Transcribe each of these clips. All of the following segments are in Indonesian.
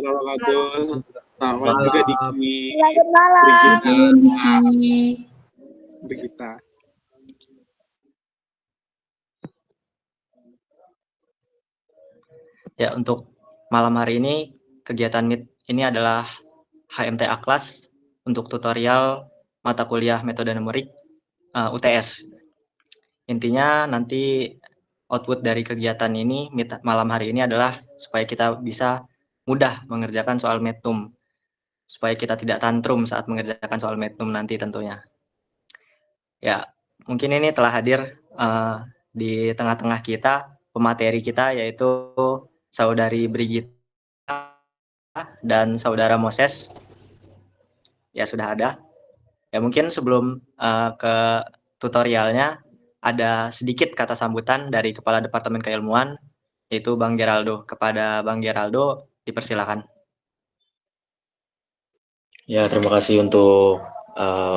warahmatullahi wabarakatuh. Selamat juga Diki. Selamat malam. Brigita. Ya, untuk malam hari ini kegiatan Meet ini adalah HMTA kelas untuk tutorial mata kuliah metode numerik UTS. Intinya nanti output dari kegiatan ini malam hari ini adalah supaya kita bisa mudah mengerjakan soal metnum, supaya kita tidak tantrum saat mengerjakan soal metnum nanti tentunya. Ya, mungkin ini telah hadir di tengah-tengah kita pemateri kita, yaitu Saudari Brigita dan Saudara Moses. Ya, sudah ada. Ya, mungkin sebelum ke tutorialnya, ada sedikit kata sambutan dari Kepala Departemen Keilmuan, yaitu Bang Geraldo. Kepada Bang Geraldo, dipersilakan. Ya, terima kasih untuk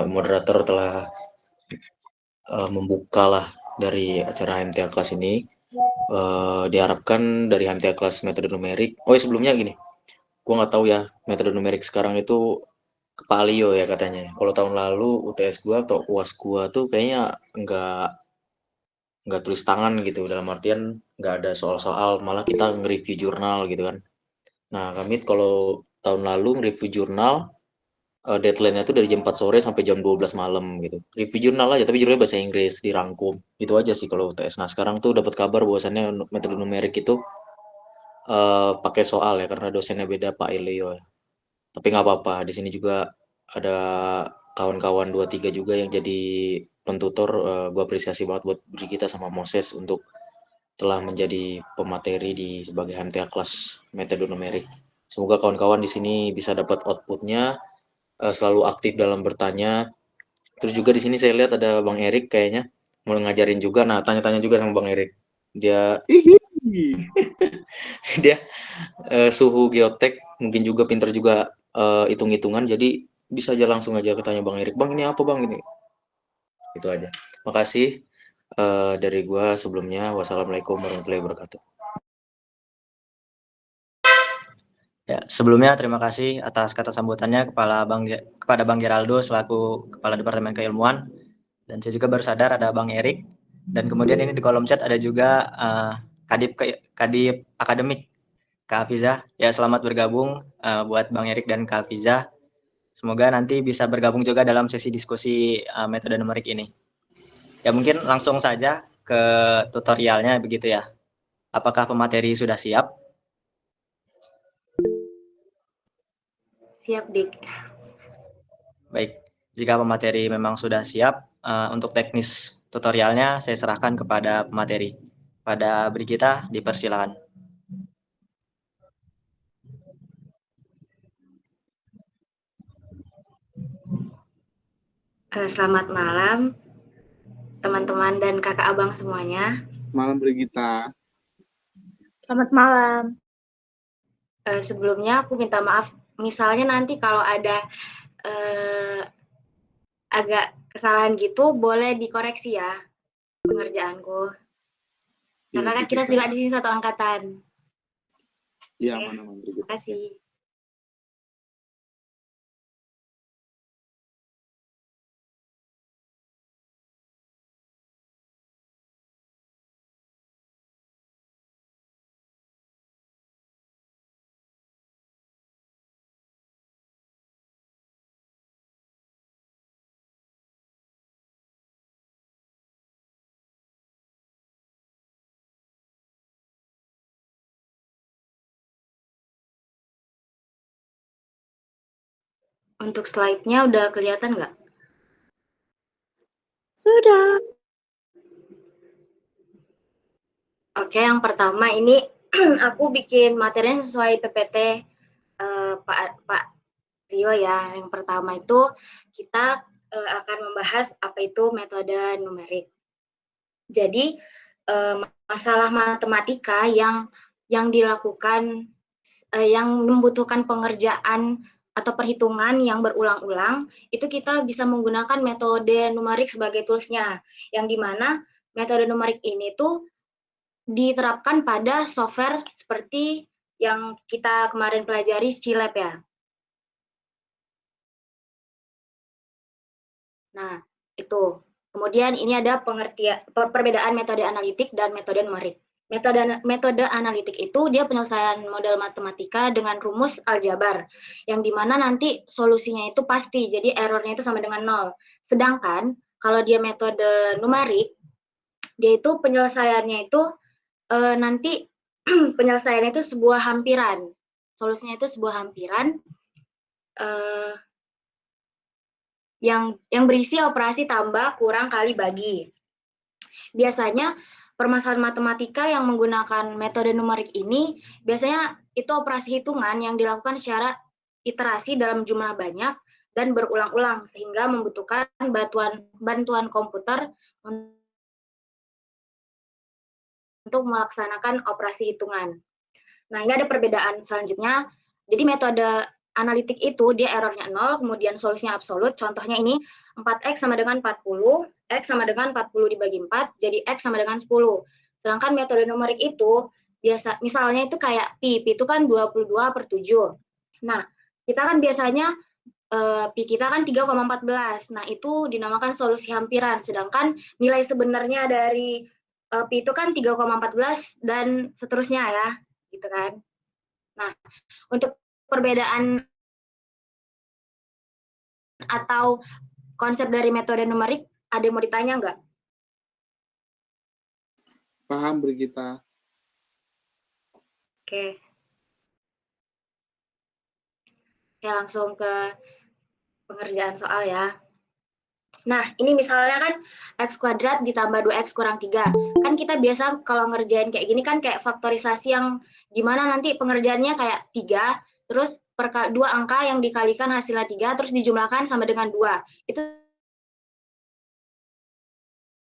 moderator telah membuka lah dari acara HMTA kelas ini. Diharapkan dari HMTA kelas metode numerik. Oh ya, sebelumnya gini, gua nggak tahu ya metode numerik sekarang itu ke Palio ya katanya. Kalau tahun lalu UTS gua atau UAS gua tuh kayaknya nggak tulis tangan gitu, dalam artian nggak ada soal-soal, malah kita nge-review jurnal gitu kan. Nah, kami kalau tahun lalu nge-review jurnal, deadline-nya tuh dari jam 4 sore sampai jam 12 malam gitu. Review jurnal aja, tapi jurnalnya bahasa Inggris, dirangkum. Itu aja sih kalau UTS. Nah, sekarang tuh dapat kabar bahwasannya metode numerik itu pakai soal ya, karena dosennya beda, Pak Elio. Tapi nggak apa-apa, di sini juga ada kawan-kawan 2-3 juga yang jadi pentutor. Gue apresiasi banget buat Brigita sama Moses untuk telah menjadi pemateri di sebagai HMTA kelas metode numerik. Semoga kawan-kawan di sini bisa dapat outputnya, selalu aktif dalam bertanya. Terus juga di sini saya lihat ada Bang Erik kayaknya mau ngajarin juga. Nah, tanya-tanya juga sama Bang Erik. Dia dia suhu geotek, mungkin juga pinter juga hitung-hitungan, jadi bisa aja langsung aja tanya Bang Erik. Bang, ini apa Bang ini? Itu aja. Makasih dari gua sebelumnya. Wassalamualaikum warahmatullahi wabarakatuh. Ya, sebelumnya terima kasih atas kata sambutannya kepada Bang Geraldo selaku Kepala Departemen Keilmuan. Dan saya juga baru sadar ada Bang Erik. Dan kemudian ini di kolom chat ada juga Kadip Akademik, Kak Hafiza. Ya, selamat bergabung buat Bang Erik dan Kak Hafiza. Semoga nanti bisa bergabung juga dalam sesi diskusi metode numerik ini. Ya, mungkin langsung saja ke tutorialnya begitu ya. Apakah pemateri sudah siap? Siap, Dik. Baik, jika pemateri memang sudah siap, untuk teknis tutorialnya saya serahkan kepada pemateri. Pada Brigita, dipersilakan. Selamat malam, teman-teman dan kakak abang semuanya. Malam Brigita. Selamat malam. Sebelumnya aku minta maaf, misalnya nanti kalau ada agak kesalahan gitu, boleh dikoreksi ya pengerjaanku. Karena kan kita juga di sini satu angkatan. Iya, aman-aman Brigita. Terima kasih. Untuk slide-nya udah kelihatan nggak? Sudah. Oke, yang pertama ini aku bikin materinya sesuai PPT Pak Rio ya. Yang pertama itu kita akan membahas apa itu metode numerik. Jadi masalah matematika yang dilakukan yang membutuhkan pengerjaan atau perhitungan yang berulang-ulang, itu kita bisa menggunakan metode numerik sebagai toolsnya, yang dimana metode numerik ini tuh diterapkan pada software seperti yang kita kemarin pelajari SILAB ya. Nah, itu. Kemudian ini ada perbedaan metode analitik dan metode numerik. Metode analitik itu dia penyelesaian model matematika dengan rumus aljabar, yang dimana nanti solusinya itu pasti, jadi errornya itu sama dengan 0. Sedangkan kalau dia metode numerik, dia itu penyelesaiannya itu nanti penyelesaiannya itu sebuah hampiran. Solusinya itu sebuah hampiran yang berisi operasi tambah, kurang, kali, bagi. Biasanya permasalahan matematika yang menggunakan metode numerik ini biasanya itu operasi hitungan yang dilakukan secara iterasi dalam jumlah banyak dan berulang-ulang sehingga membutuhkan bantuan komputer untuk melaksanakan operasi hitungan. Nah, ini ada perbedaan selanjutnya. Jadi metode analitik itu dia errornya 0, kemudian solusinya absolut. Contohnya ini 4x sama dengan 40, x sama dengan 40 dibagi 4, jadi x sama dengan 10. Sedangkan metode numerik itu biasa, misalnya itu kayak pi itu kan 22/7. Nah, kita kan biasanya pi kita kan 3,14. Nah, itu dinamakan solusi hampiran. Sedangkan nilai sebenarnya dari pi itu kan 3,14 dan seterusnya ya, gitu kan. Nah, untuk perbedaan atau konsep dari metode numerik, ada yang mau ditanya nggak? Paham, Brigita. Oke. Ya, langsung ke pengerjaan soal ya. Nah, ini misalnya kan x kuadrat ditambah 2x kurang 3. Kan kita biasa kalau ngerjain kayak gini kan kayak faktorisasi yang gimana nanti pengerjaannya kayak 3, terus dua angka yang dikalikan hasilnya 3, terus dijumlahkan sama dengan 2. Itu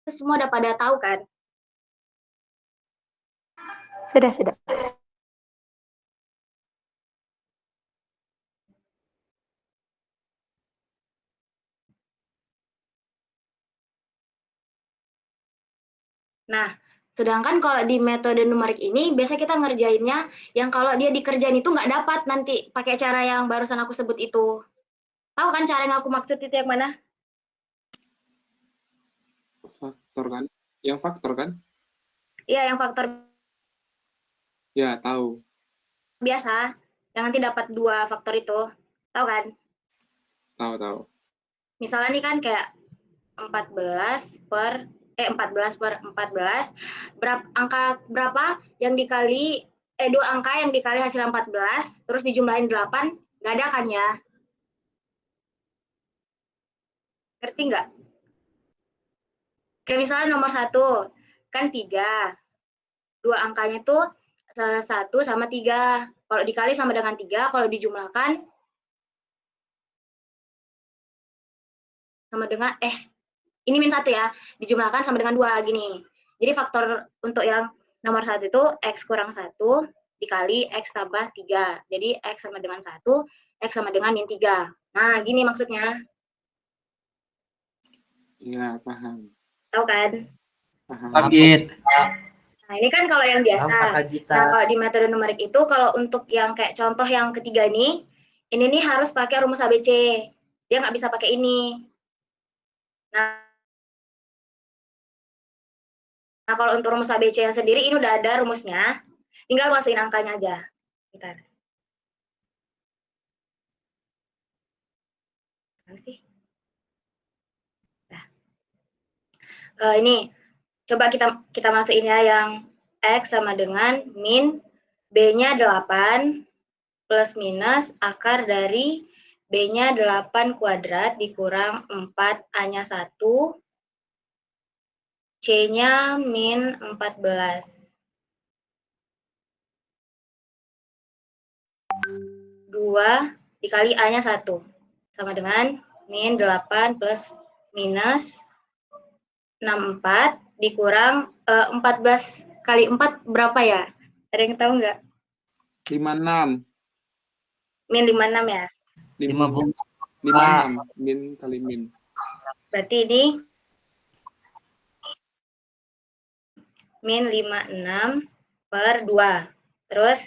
semua udah pada tahu kan? Sudah. Nah, sedangkan kalau di metode numerik ini, biasa kita ngerjainnya yang kalau dia dikerjain itu nggak dapat nanti pakai cara yang barusan aku sebut itu. Tahu kan cara yang aku maksud itu yang mana? Faktor kan? Yang faktor kan? Iya, yang faktor Ya, tahu. biasa, yang nanti dapat 2 faktor itu. Tahu kan? Tahu. Misalnya nih kan kayak 14 per 14, angka berapa yang dikali, 2 angka yang dikali hasil 14, terus dijumlahin 8, nggak ada kan ya? Ngerti nggak? Kayak misalnya nomor 1, kan 3. 2 angkanya itu 1 sama 3. Kalau dikali sama dengan 3, kalau dijumlahkan sama dengan, ini min 1 ya, dijumlahkan sama dengan 2, gini. Jadi faktor untuk yang nomor 1 itu x kurang 1 dikali x tambah 3. Jadi x sama dengan 1, x sama dengan min 3. Nah, gini maksudnya. Iya, paham. Tahu kan? Paham. Nah, ini kan kalau yang biasa. Nah, kalau di metode numerik itu, kalau untuk yang kayak contoh yang ketiga ini nih harus pakai rumus ABC. Dia nggak bisa pakai ini. Nah, kalau untuk rumus ABC yang sendiri, ini udah ada rumusnya. Tinggal masukin angkanya aja. Bentar. Mana sih? Nah. Ini, coba kita masukin ya yang X sama dengan min B-nya 8 plus minus akar dari B-nya 8 kuadrat dikurang 4 A-nya 1, C-nya min 14. 2 dikali A-nya 1. Sama dengan min 8 plus minus 64 dikurang 14 kali 4 berapa ya? Ada yang tahu nggak? 56. Min 56 ya? 56. Min kali min. Berarti ini min 56 per 2. Terus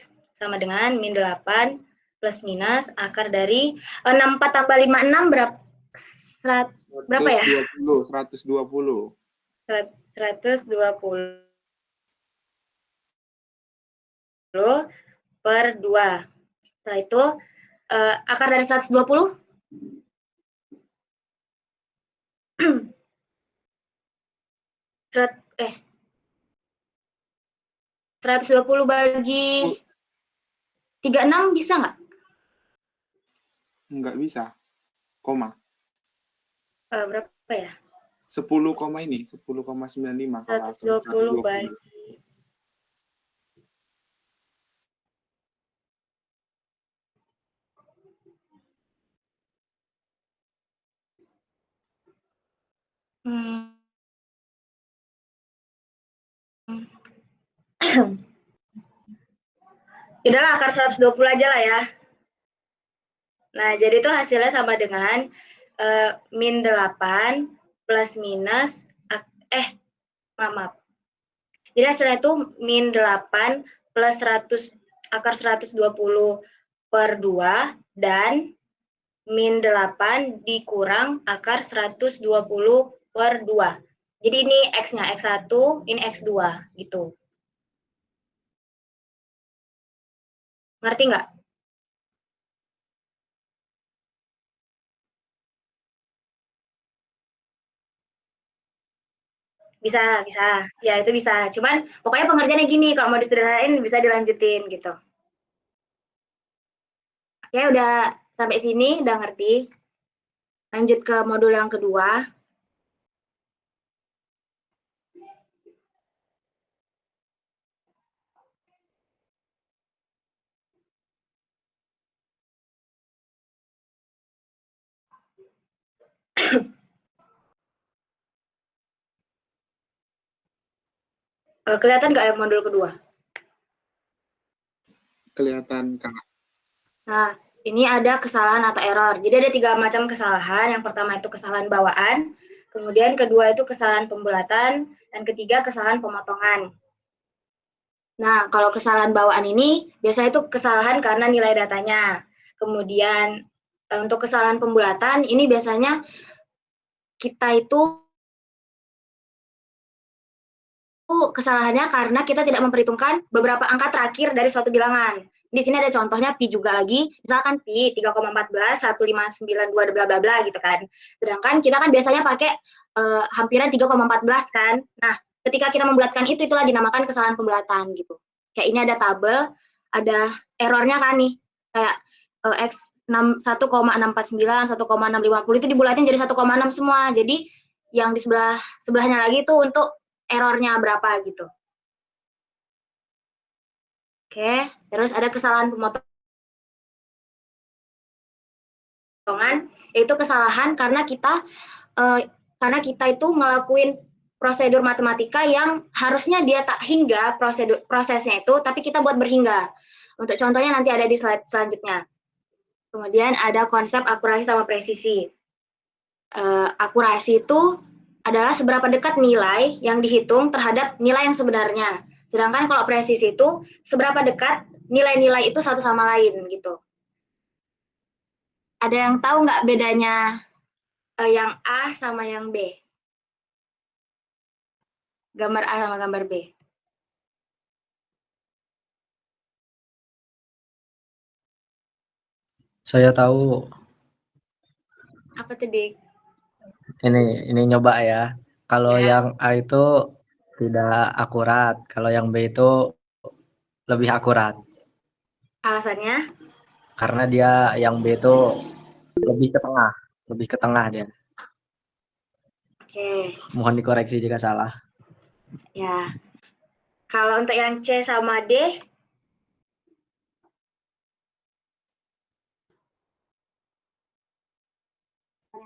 sama dengan min 8 plus minus akar dari 64 tambah 56 berapa? Berapa ya? 120. 120 per 2. Setelah itu akar dari 120 120 bagi 36 bisa nggak? Nggak bisa. Koma. Berapa ya? 10, ini 10,95 kalau aku 120 bagi Udahlah, akar 120 aja lah ya. Nah, jadi itu hasilnya sama dengan min 8 plus minus, maaf. Jadi hasilnya itu min 8 plus 100, akar 120 per 2 dan min 8 dikurang akar 120 per 2. Jadi ini X-nya, X1, ini X2 gitu. Ngerti nggak? Bisa. Ya, itu bisa. Cuman pokoknya pengerjaannya gini, kalau mau disederhanain bisa dilanjutin gitu. Oke, udah sampai sini, udah ngerti. Lanjut ke modul yang kedua. Kelihatan nggak ya modul kedua? Kelihatan, Kak. Nah, ini ada kesalahan atau error. Jadi ada 3 macam kesalahan. Yang pertama itu kesalahan bawaan, kemudian kedua itu kesalahan pembulatan, dan ketiga kesalahan pemotongan. Nah, kalau kesalahan bawaan ini biasanya itu kesalahan karena nilai datanya. Kemudian untuk kesalahan pembulatan ini biasanya kita itu kesalahannya karena kita tidak memperhitungkan beberapa angka terakhir dari suatu bilangan. Di sini ada contohnya pi juga lagi, misalkan pi 3,14, 1592 bla bla bla gitu kan. Sedangkan kita kan biasanya pakai hampiran 3,14 kan. Nah, ketika kita membulatkan itulah dinamakan kesalahan pembulatan gitu. Kayak ini ada tabel, ada errornya kan nih. Kayak X 1,649, 1,650 itu dibulatin jadi 1,6 semua. Jadi yang di sebelahnya lagi itu untuk errornya berapa gitu. Oke, terus ada kesalahan pemotongan, yaitu kesalahan karena kita itu ngelakuin prosedur matematika yang harusnya dia tak hingga prosesnya itu, tapi kita buat berhingga. Untuk contohnya nanti ada di slide selanjutnya. Kemudian ada konsep akurasi sama presisi. Akurasi itu adalah seberapa dekat nilai yang dihitung terhadap nilai yang sebenarnya. Sedangkan kalau presisi itu seberapa dekat nilai-nilai itu satu sama lain gitu. Ada yang tahu nggak bedanya yang A sama yang B? Gambar A sama gambar B. Saya tahu. Apa tuh, Dik? Ini nyoba ya. Kalau Ya. yang A itu tidak akurat, kalau yang B itu lebih akurat. Alasannya? Karena dia yang B itu lebih ke tengah dia. Oke. Mohon dikoreksi jika salah. Ya. Kalau untuk yang C sama D,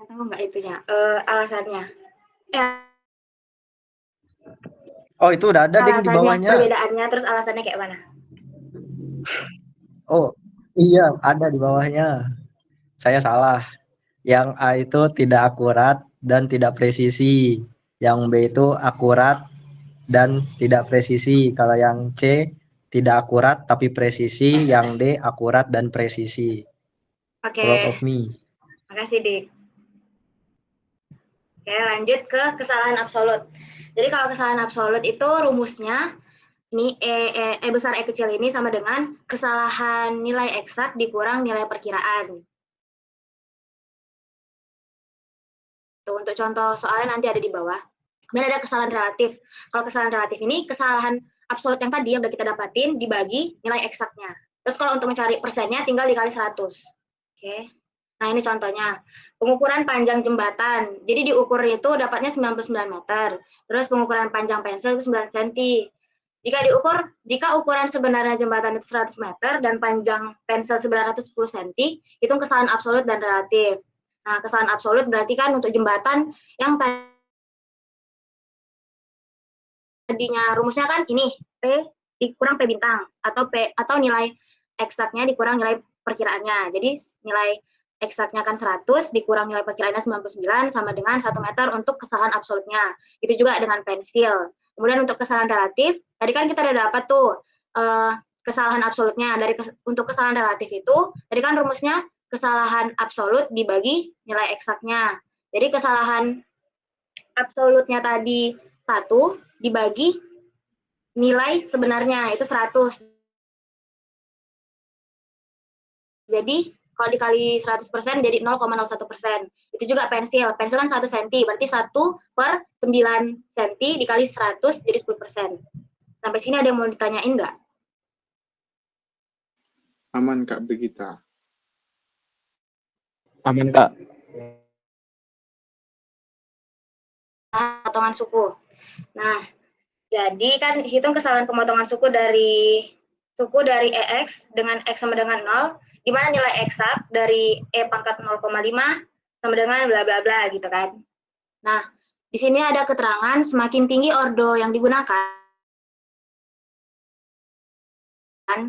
tahu nggak itunya? Alasannya? Oh, itu udah ada ding di bawahnya. Perbedaannya, terus alasannya kayak mana? Oh, iya, ada di bawahnya. Saya salah. Yang A itu tidak akurat dan tidak presisi. Yang B itu akurat dan tidak presisi. Kalau yang C tidak akurat tapi presisi, yang D akurat dan presisi. Oke, Proud of me. makasih Dik. Oke, lanjut ke kesalahan absolut. Jadi kalau kesalahan absolut itu rumusnya ini E besar E kecil ini sama dengan kesalahan nilai eksak dikurang nilai perkiraan. Tuh, untuk contoh soalnya nanti ada di bawah. Kemudian ada kesalahan relatif. Kalau kesalahan relatif ini kesalahan absolut yang tadi yang udah kita dapatin dibagi nilai eksaknya. Terus kalau untuk mencari persennya tinggal dikali 100. Oke. Nah, ini contohnya. Pengukuran panjang jembatan. Jadi diukur itu dapatnya 99 meter. Terus pengukuran panjang pensil itu 9 cm. Jika ukuran sebenarnya jembatan itu 100 meter dan panjang pensil 910 cm, itu kesalahan absolut dan relatif. Nah, kesalahan absolut berarti kan untuk jembatan yang tadinya rumusnya kan ini P dikurang P bintang atau nilai eksaknya dikurang nilai perkiraannya. Jadi nilai eksaknya kan 100 dikurang nilai perkiraannya 99 sama dengan 1 meter untuk kesalahan absolutnya. Itu juga dengan pensil. Kemudian untuk kesalahan relatif, tadi kan kita udah dapat tuh kesalahan absolutnya. Untuk kesalahan relatif itu, tadi kan rumusnya kesalahan absolut dibagi nilai eksaknya. Jadi kesalahan absolutnya tadi 1 dibagi nilai sebenarnya itu 100. Jadi kalau dikali 100% jadi 0,01%. Itu juga pensil. Pensil kan 1 cm, berarti 1/9 cm dikali 100 jadi 10%. Sampai sini ada yang mau ditanyain nggak? Aman Kak Brigita. Aman, Kak. Potongan suku. Nah, jadi kan hitung kesalahan pemotongan suku dari EX dengan X sama dengan 0, di mana nilai eksak dari E pangkat 0,5 sama dengan bla bla bla gitu kan. Nah, di sini ada keterangan semakin tinggi ordo yang digunakan,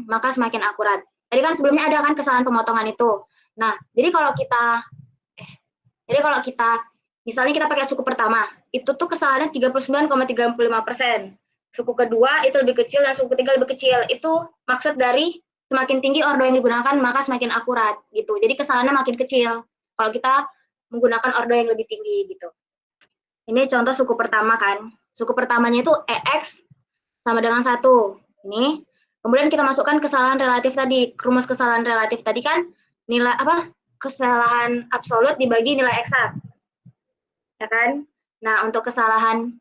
maka semakin akurat. Tadi kan sebelumnya ada kan kesalahan pemotongan itu. Nah, jadi kalau kita misalnya kita pakai suku pertama, itu tuh kesalahannya 39,35%. Suku kedua itu lebih kecil dan suku ketiga lebih kecil. Itu maksud dari semakin tinggi ordo yang digunakan maka semakin akurat gitu. Jadi kesalahannya makin kecil kalau kita menggunakan ordo yang lebih tinggi gitu. Ini contoh suku pertama kan. Suku pertamanya itu EX sama dengan 1. Ini. Kemudian kita masukkan kesalahan relatif tadi. Rumus kesalahan relatif tadi kan nilai kesalahan absolut dibagi nilai eksak. Ya kan? Nah, untuk kesalahan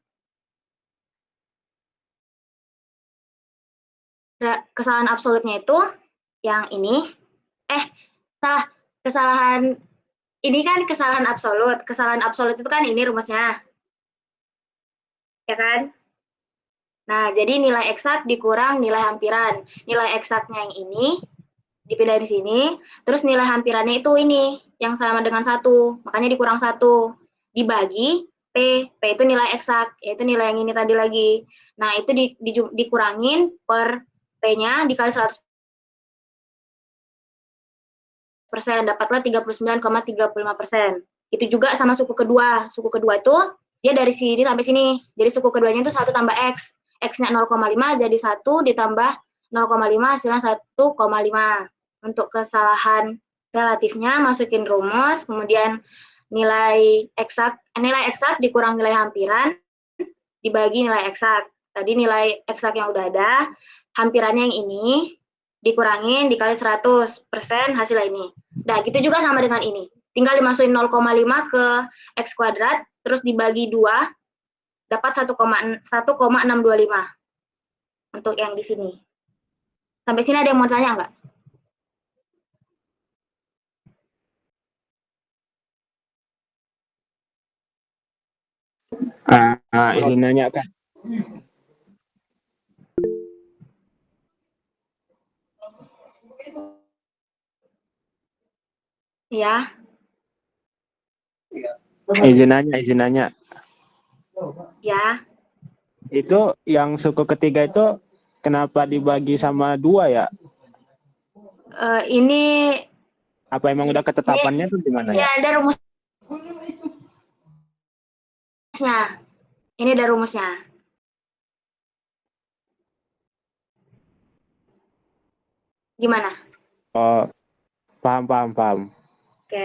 absolutnya itu yang ini. Kesalahan ini kan kesalahan absolut. Kesalahan absolut itu kan ini rumusnya. Ya kan? Nah, jadi nilai eksak dikurang nilai hampiran. Nilai eksaknya yang ini dipilih di sini, terus nilai hampirannya itu ini yang sama dengan 1, makanya dikurang 1 dibagi P itu nilai eksak, yaitu nilai yang ini tadi lagi. Nah, itu dikurangin per P-nya dikali 100%, dapatlah 39,35%. Itu juga sama suku kedua. Suku kedua itu dia dari sini sampai sini. Jadi suku keduanya itu 1 tambah X. X-nya 0,5 jadi 1 ditambah 0,5 hasilnya 1,5. Untuk kesalahan relatifnya masukin rumus, kemudian nilai eksak dikurang nilai hampiran dibagi nilai eksak. Tadi nilai eksak yang udah ada, hampirannya yang ini dikurangin dikali 100% hasil ini. Nah, gitu juga sama dengan ini. Tinggal dimasukin 0,5 ke X kuadrat, terus dibagi 2, dapat 1,625 untuk yang di sini. Sampai sini ada yang mau tanya nggak? Izin nanya, Kak. Ya. Izin nanya. Ya. Itu yang suku ketiga itu kenapa dibagi sama 2 ya? Ini Apa emang udah ketetapannya tuh gimana ya? Ya, ada rumusnya. Ini ada rumusnya. Gimana? Oh, paham. Oke.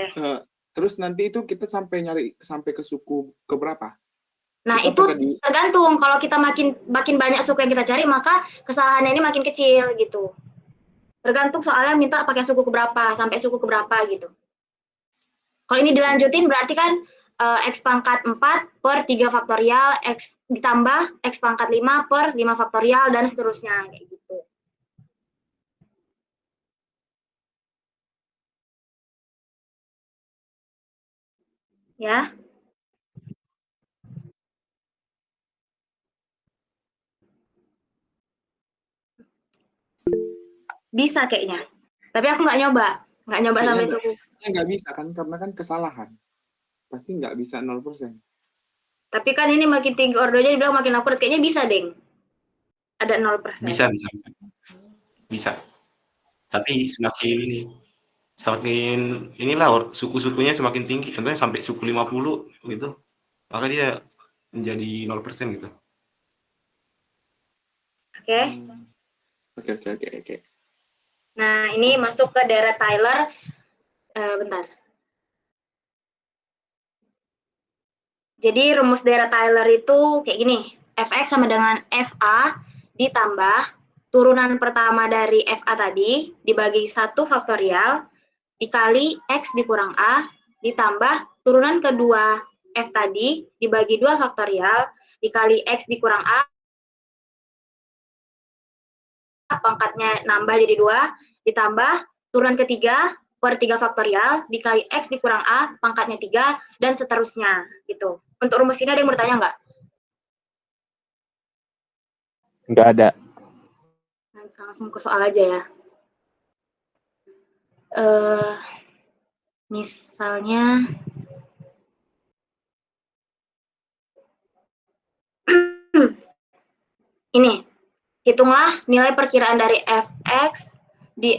Terus nanti itu kita sampai ke suku keberapa? Nah, Itu itu apakah tergantung. Kalau kita makin banyak suku yang kita cari, maka kesalahannya ini makin kecil gitu. Tergantung soalnya minta pakai suku keberapa, sampai suku keberapa gitu. Kalau ini dilanjutin berarti kan X pangkat 4 per 3 faktorial, X ditambah X pangkat 5 per 5 faktorial, dan seterusnya, kayak gitu. Ya. Bisa kayaknya. Tapi aku nggak nyoba sampai suku. Nggak bisa kan, karena kan kesalahan. Pasti nggak bisa 0%. Tapi kan ini makin tinggi ordonya dibilang makin akurat, kayaknya bisa, Deng. Ada 0%. Bisa. Tapi semakin inilah suku-sukunya semakin tinggi, contohnya sampai suku 50 gitu, maka dia menjadi 0% gitu. Oke. Oke. Nah, ini masuk ke daerah Tyler. Bentar. Jadi rumus daerah Tyler itu kayak gini. Fx sama dengan Fa ditambah turunan pertama dari Fa tadi dibagi 1 faktorial dikali X dikurang A ditambah turunan kedua F tadi dibagi 2 faktorial dikali X dikurang A pangkatnya nambah jadi 2 ditambah turunan ketiga per 3 faktorial dikali X dikurang A pangkatnya 3 dan seterusnya gitu. Untuk rumus ini ada yang bertanya nggak? Nggak ada. Langsung ke soal aja ya. Misalnya ini, hitunglah nilai perkiraan dari Fx di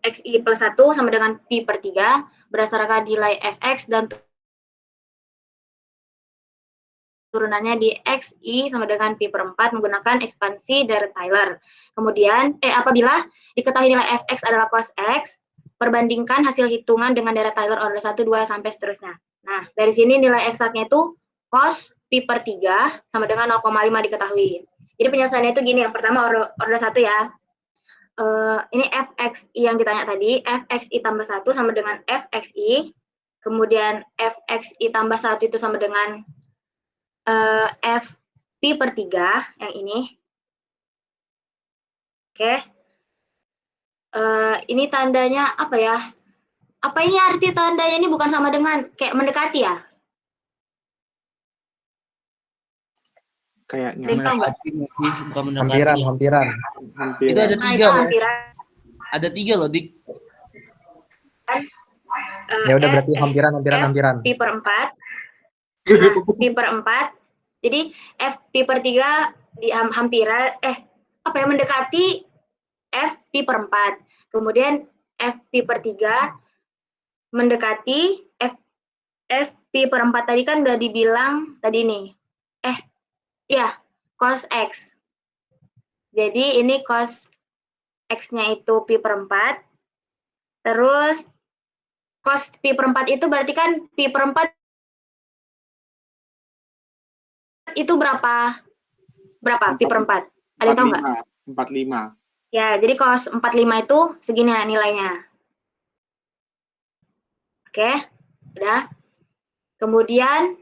xi plus 1 sama dengan pi per 3 berdasarkan nilai Fx dan turunannya di xi sama dengan pi per 4 menggunakan ekspansi dari Tyler. Kemudian, apabila diketahui nilai Fx adalah cos x, perbandingkan hasil hitungan dengan daerah Tyler order 1, 2, sampai seterusnya. Nah, dari sini nilai eksaknya itu cos pi per 3 sama dengan 0,5 diketahui. Jadi penyelesaiannya itu gini, yang pertama order 1 ya. Ini Fxi yang ditanya tadi, Fxi tambah 1 sama dengan Fxi, kemudian Fxi tambah 1 itu sama dengan F pi per 3 yang ini. Oke. Ini tandanya apa ya? Apa ini arti tandanya ini bukan sama dengan kayak mendekati ya? Kayaknya. Mendekati sih, bukan mendekati. Hampiran. Itu ada Nah, 3 itu loh. hampiran. Ada 3 loh, Dik. Ya udah berarti hampiran. Pi per 4. Nah, pi per 4. Jadi F pi per 3 di hampiran apa ya, mendekati F pi per 4. Kemudian F pi per 3 mendekati F pi per 4 tadi kan udah dibilang tadi nih. Ya, cos X. Jadi ini cos X-nya itu pi per 4. Terus cos pi per 4 itu berarti kan pi per 4 itu berapa pi per 4? Ada yang tahu nggak? 45. Ya, jadi cos 45 itu segini nilainya. Oke, udah. Kemudian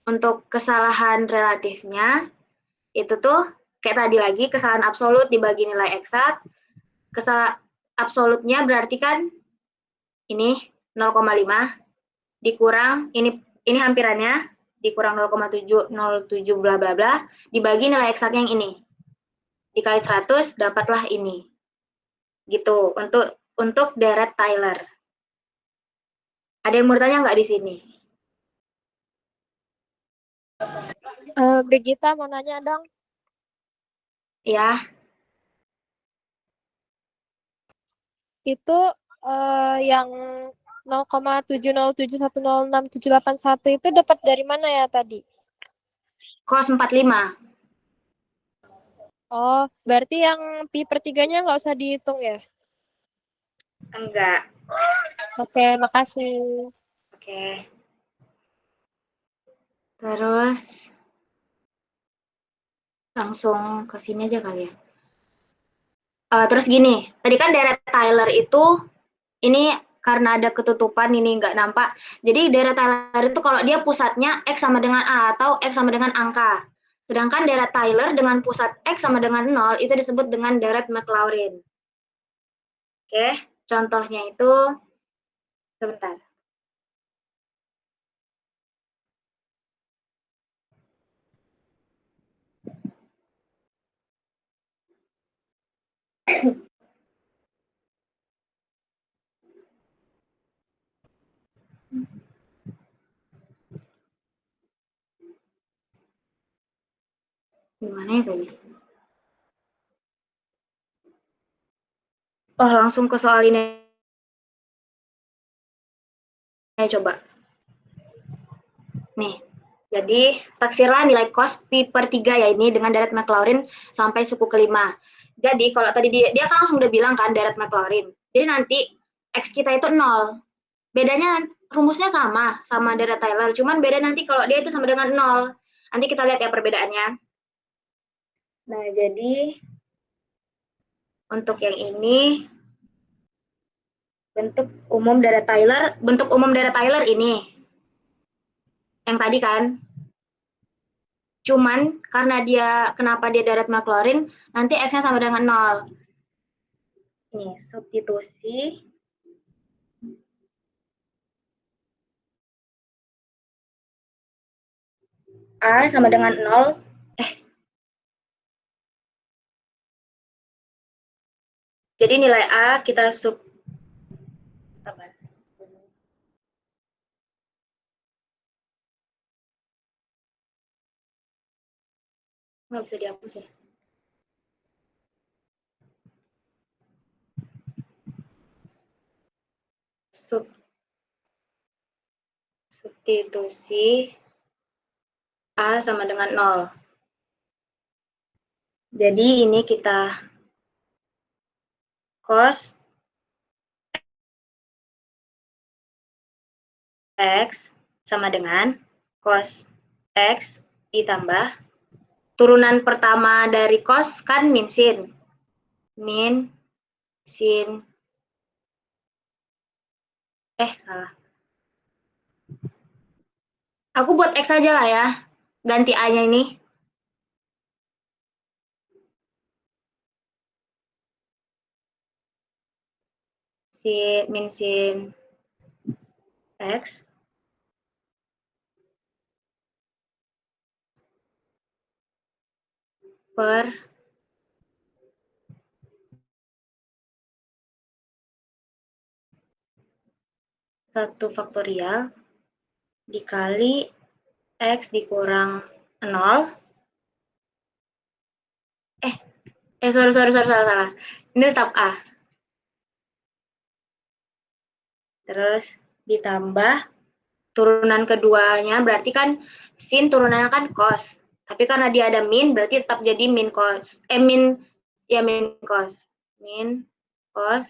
untuk kesalahan relatifnya itu tuh kayak tadi lagi, kesalahan absolut dibagi nilai eksak. Kesalahan absolutnya berarti kan ini 0,5 dikurang ini hampirannya dikurang 0,707 bla bla bla dibagi nilai eksaknya yang ini. Dikali 100 dapatlah ini. Gitu untuk deret Tyler. Ada yang mau tanya nggak di sini? Brigita mau nanya dong. Ya. Itu yang 0,707106781 itu dapat dari mana ya tadi? Cos 45. Oh, berarti yang pi per 3-nya nggak usah dihitung ya? Enggak. Oke, makasih. Oke. Terus langsung ke sini aja kali ya. Terus gini, tadi kan deret Tyler itu ini karena ada ketutupan ini nggak nampak. Jadi deret Tyler itu kalau dia pusatnya X sama dengan A atau X sama dengan angka. Sedangkan deret Tyler dengan pusat X sama dengan 0 itu disebut dengan deret Maclaurin. Oke, contohnya itu sebentar. Gimana ya tadi? Oh, langsung ke soal ini. Coba. Nih, jadi taksirlah nilai cos pi per 3 ya ini dengan deret Maclaurin sampai suku kelima. Jadi kalau tadi dia kan langsung udah bilang kan deret Maclaurin. Jadi nanti X kita itu 0. Bedanya rumusnya sama deret Tyler. Cuman beda nanti kalau dia itu sama dengan 0. Nanti kita lihat ya perbedaannya. Nah, jadi untuk yang ini bentuk umum deret Tyler ini. Yang tadi kan. Cuman karena kenapa dia deret Maclaurin, nanti X-nya sama dengan 0. Ini substitusi A sama dengan 0. Jadi nilai A kita nggak bisa dihapus ya. Substitusi A sama dengan 0. Jadi ini kita cos X sama dengan cos X ditambah turunan pertama dari cos kan min sin. Min sin salah. Aku buat X aja lah ya. Ganti A-nya ini. Min sin X per satu faktorial dikali X dikurang 0. Sorry, salah. Ini tetap A. Terus ditambah turunan keduanya, berarti kan sin turunannya kan cos. Tapi karena dia ada min, berarti tetap jadi min cos. Min cos. Min cos.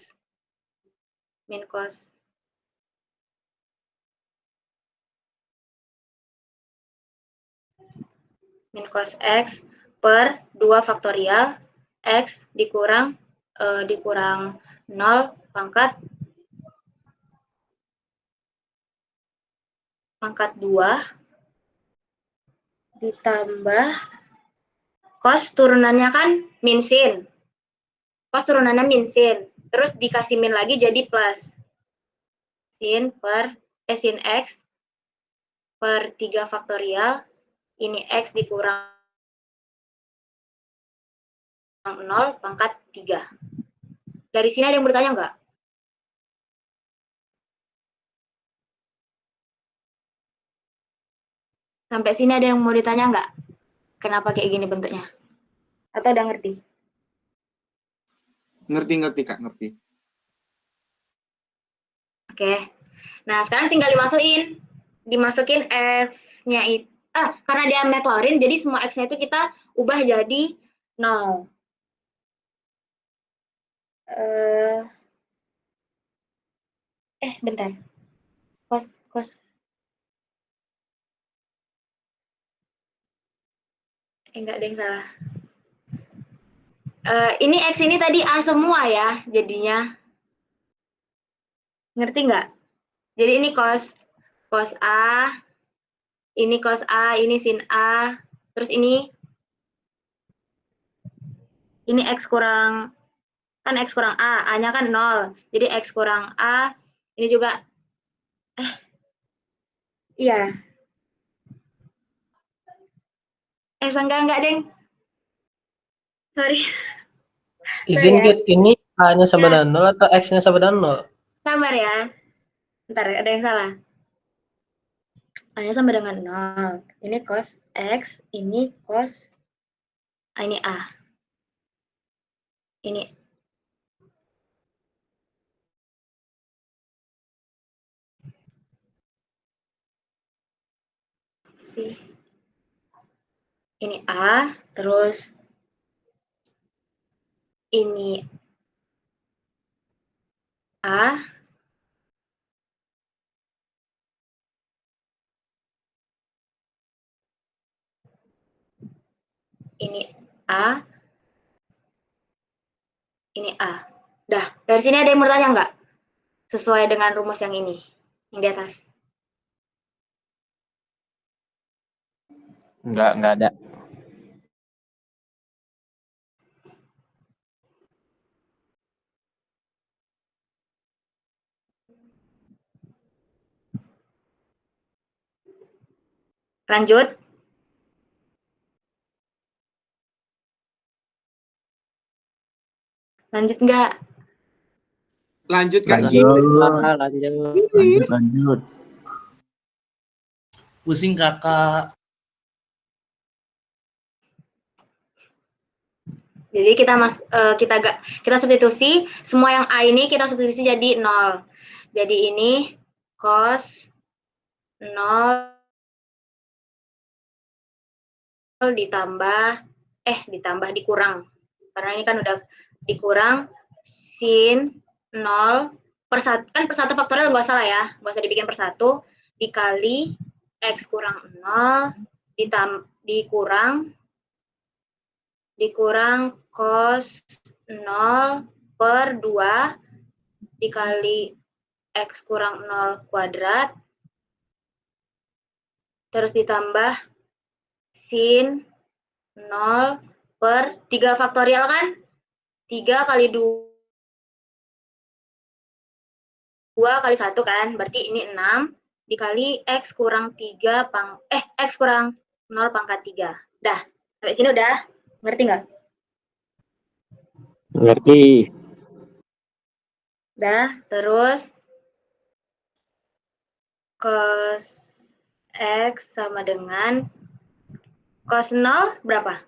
Min cos X per 2 faktorial X dikurang 0 pangkat 2 ditambah cos turunannya kan min sin. Cos turunannya min sin. Terus dikasih min lagi jadi plus. Sin X per 3 faktorial. Ini X dikurang 0 pangkat 3. Dari sini ada yang bertanya nggak? Sampai sini ada yang mau ditanya nggak? Kenapa kayak gini bentuknya? Atau udah ngerti? Ngerti, Kak, ngerti. Oke. Nah, sekarang tinggal dimasukin F-nya itu. Karena dia Maclaurin, jadi semua X-nya itu kita ubah jadi 0. Bentar. Cos. Enggak ada yang salah. Ini X ini tadi A semua ya, jadinya. Ngerti nggak? Jadi ini cos A, ini cos A, ini sin A, terus ini X kurang, kan X kurang A, A-nya kan 0. Jadi X kurang A, ini juga, iya. Enggak, Deng. Sorry. Izin ya. Git, ini A-nya sama Ya. dengan 0 atau X-nya sama dengan 0? Sabar ya. Bentar, ada yang salah. A-nya sama dengan 0. Ini cos X, ini cos, ini A. Ini A, terus ini A, ini A, ini A. Dah, dari sini ada yang mau tanya nggak? Sesuai dengan rumus yang ini, yang di atas. Nggak ada. Lanjut. Lanjut nggak? Lanjut Kak. Lanjut. Pusing kakak. Jadi kita substitusi semua yang A ini kita substitusi jadi 0. Jadi ini cos 0 dikurang. Karena ini kan udah dikurang sin 0 per 1, kan per 1 faktorial nggak salah ya, nggak usah dibikin per 1, dikali X kurang 0 dikurang cos 0 per 2 dikali X kurang 0 kuadrat, terus ditambah sin 0 per 3 faktorial kan? 3 kali 2 kali 1 kan? Berarti ini 6 dikali X kurang 3 X kurang 0 pangkat 3. Dah, sampai sini udah ngerti nggak? Ngerti. Dah, terus cos X sama dengan cos 0 berapa?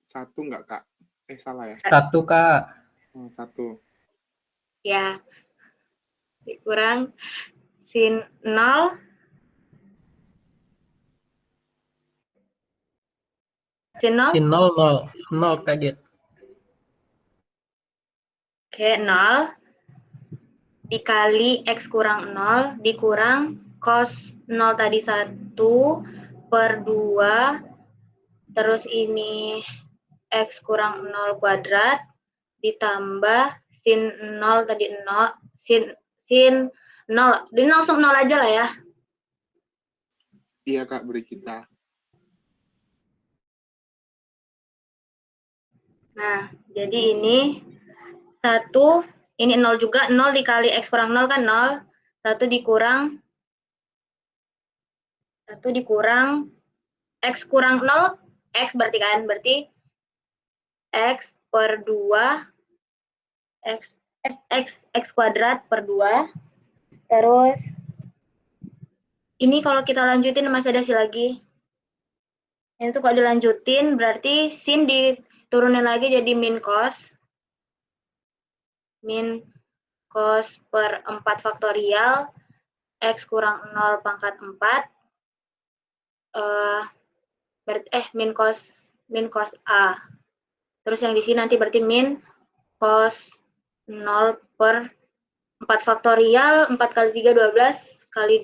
1 nggak Kak? Salah ya? 1 Kak. 1. Ya, dikurang sin 0 sin 0 Sin 0 Kak Git. Oke, 0 dikali X kurang 0 dikurang cos 0 tadi 1 per 2, terus ini X kurang 0 kuadrat ditambah sin 0 tadi 0, sin 0, ini langsung 0 aja lah ya. Iya Kak, beri kita. Nah, jadi ini 1, ini 0 juga, 0 dikali X kurang 0 kan 0, 1 dikurang X kurang 0, X berarti kan, berarti X per 2, X kuadrat per 2, terus ini kalau kita lanjutin masih ada hasil lagi. Ini tuh kalau dilanjutin berarti sin diturunin lagi jadi min cos per 4 faktorial X kurang 0 pangkat 4 min cos min cos A. Terus yang di sini nanti berarti min cos 0 per 4 faktorial, 4 kali 3, 12, kali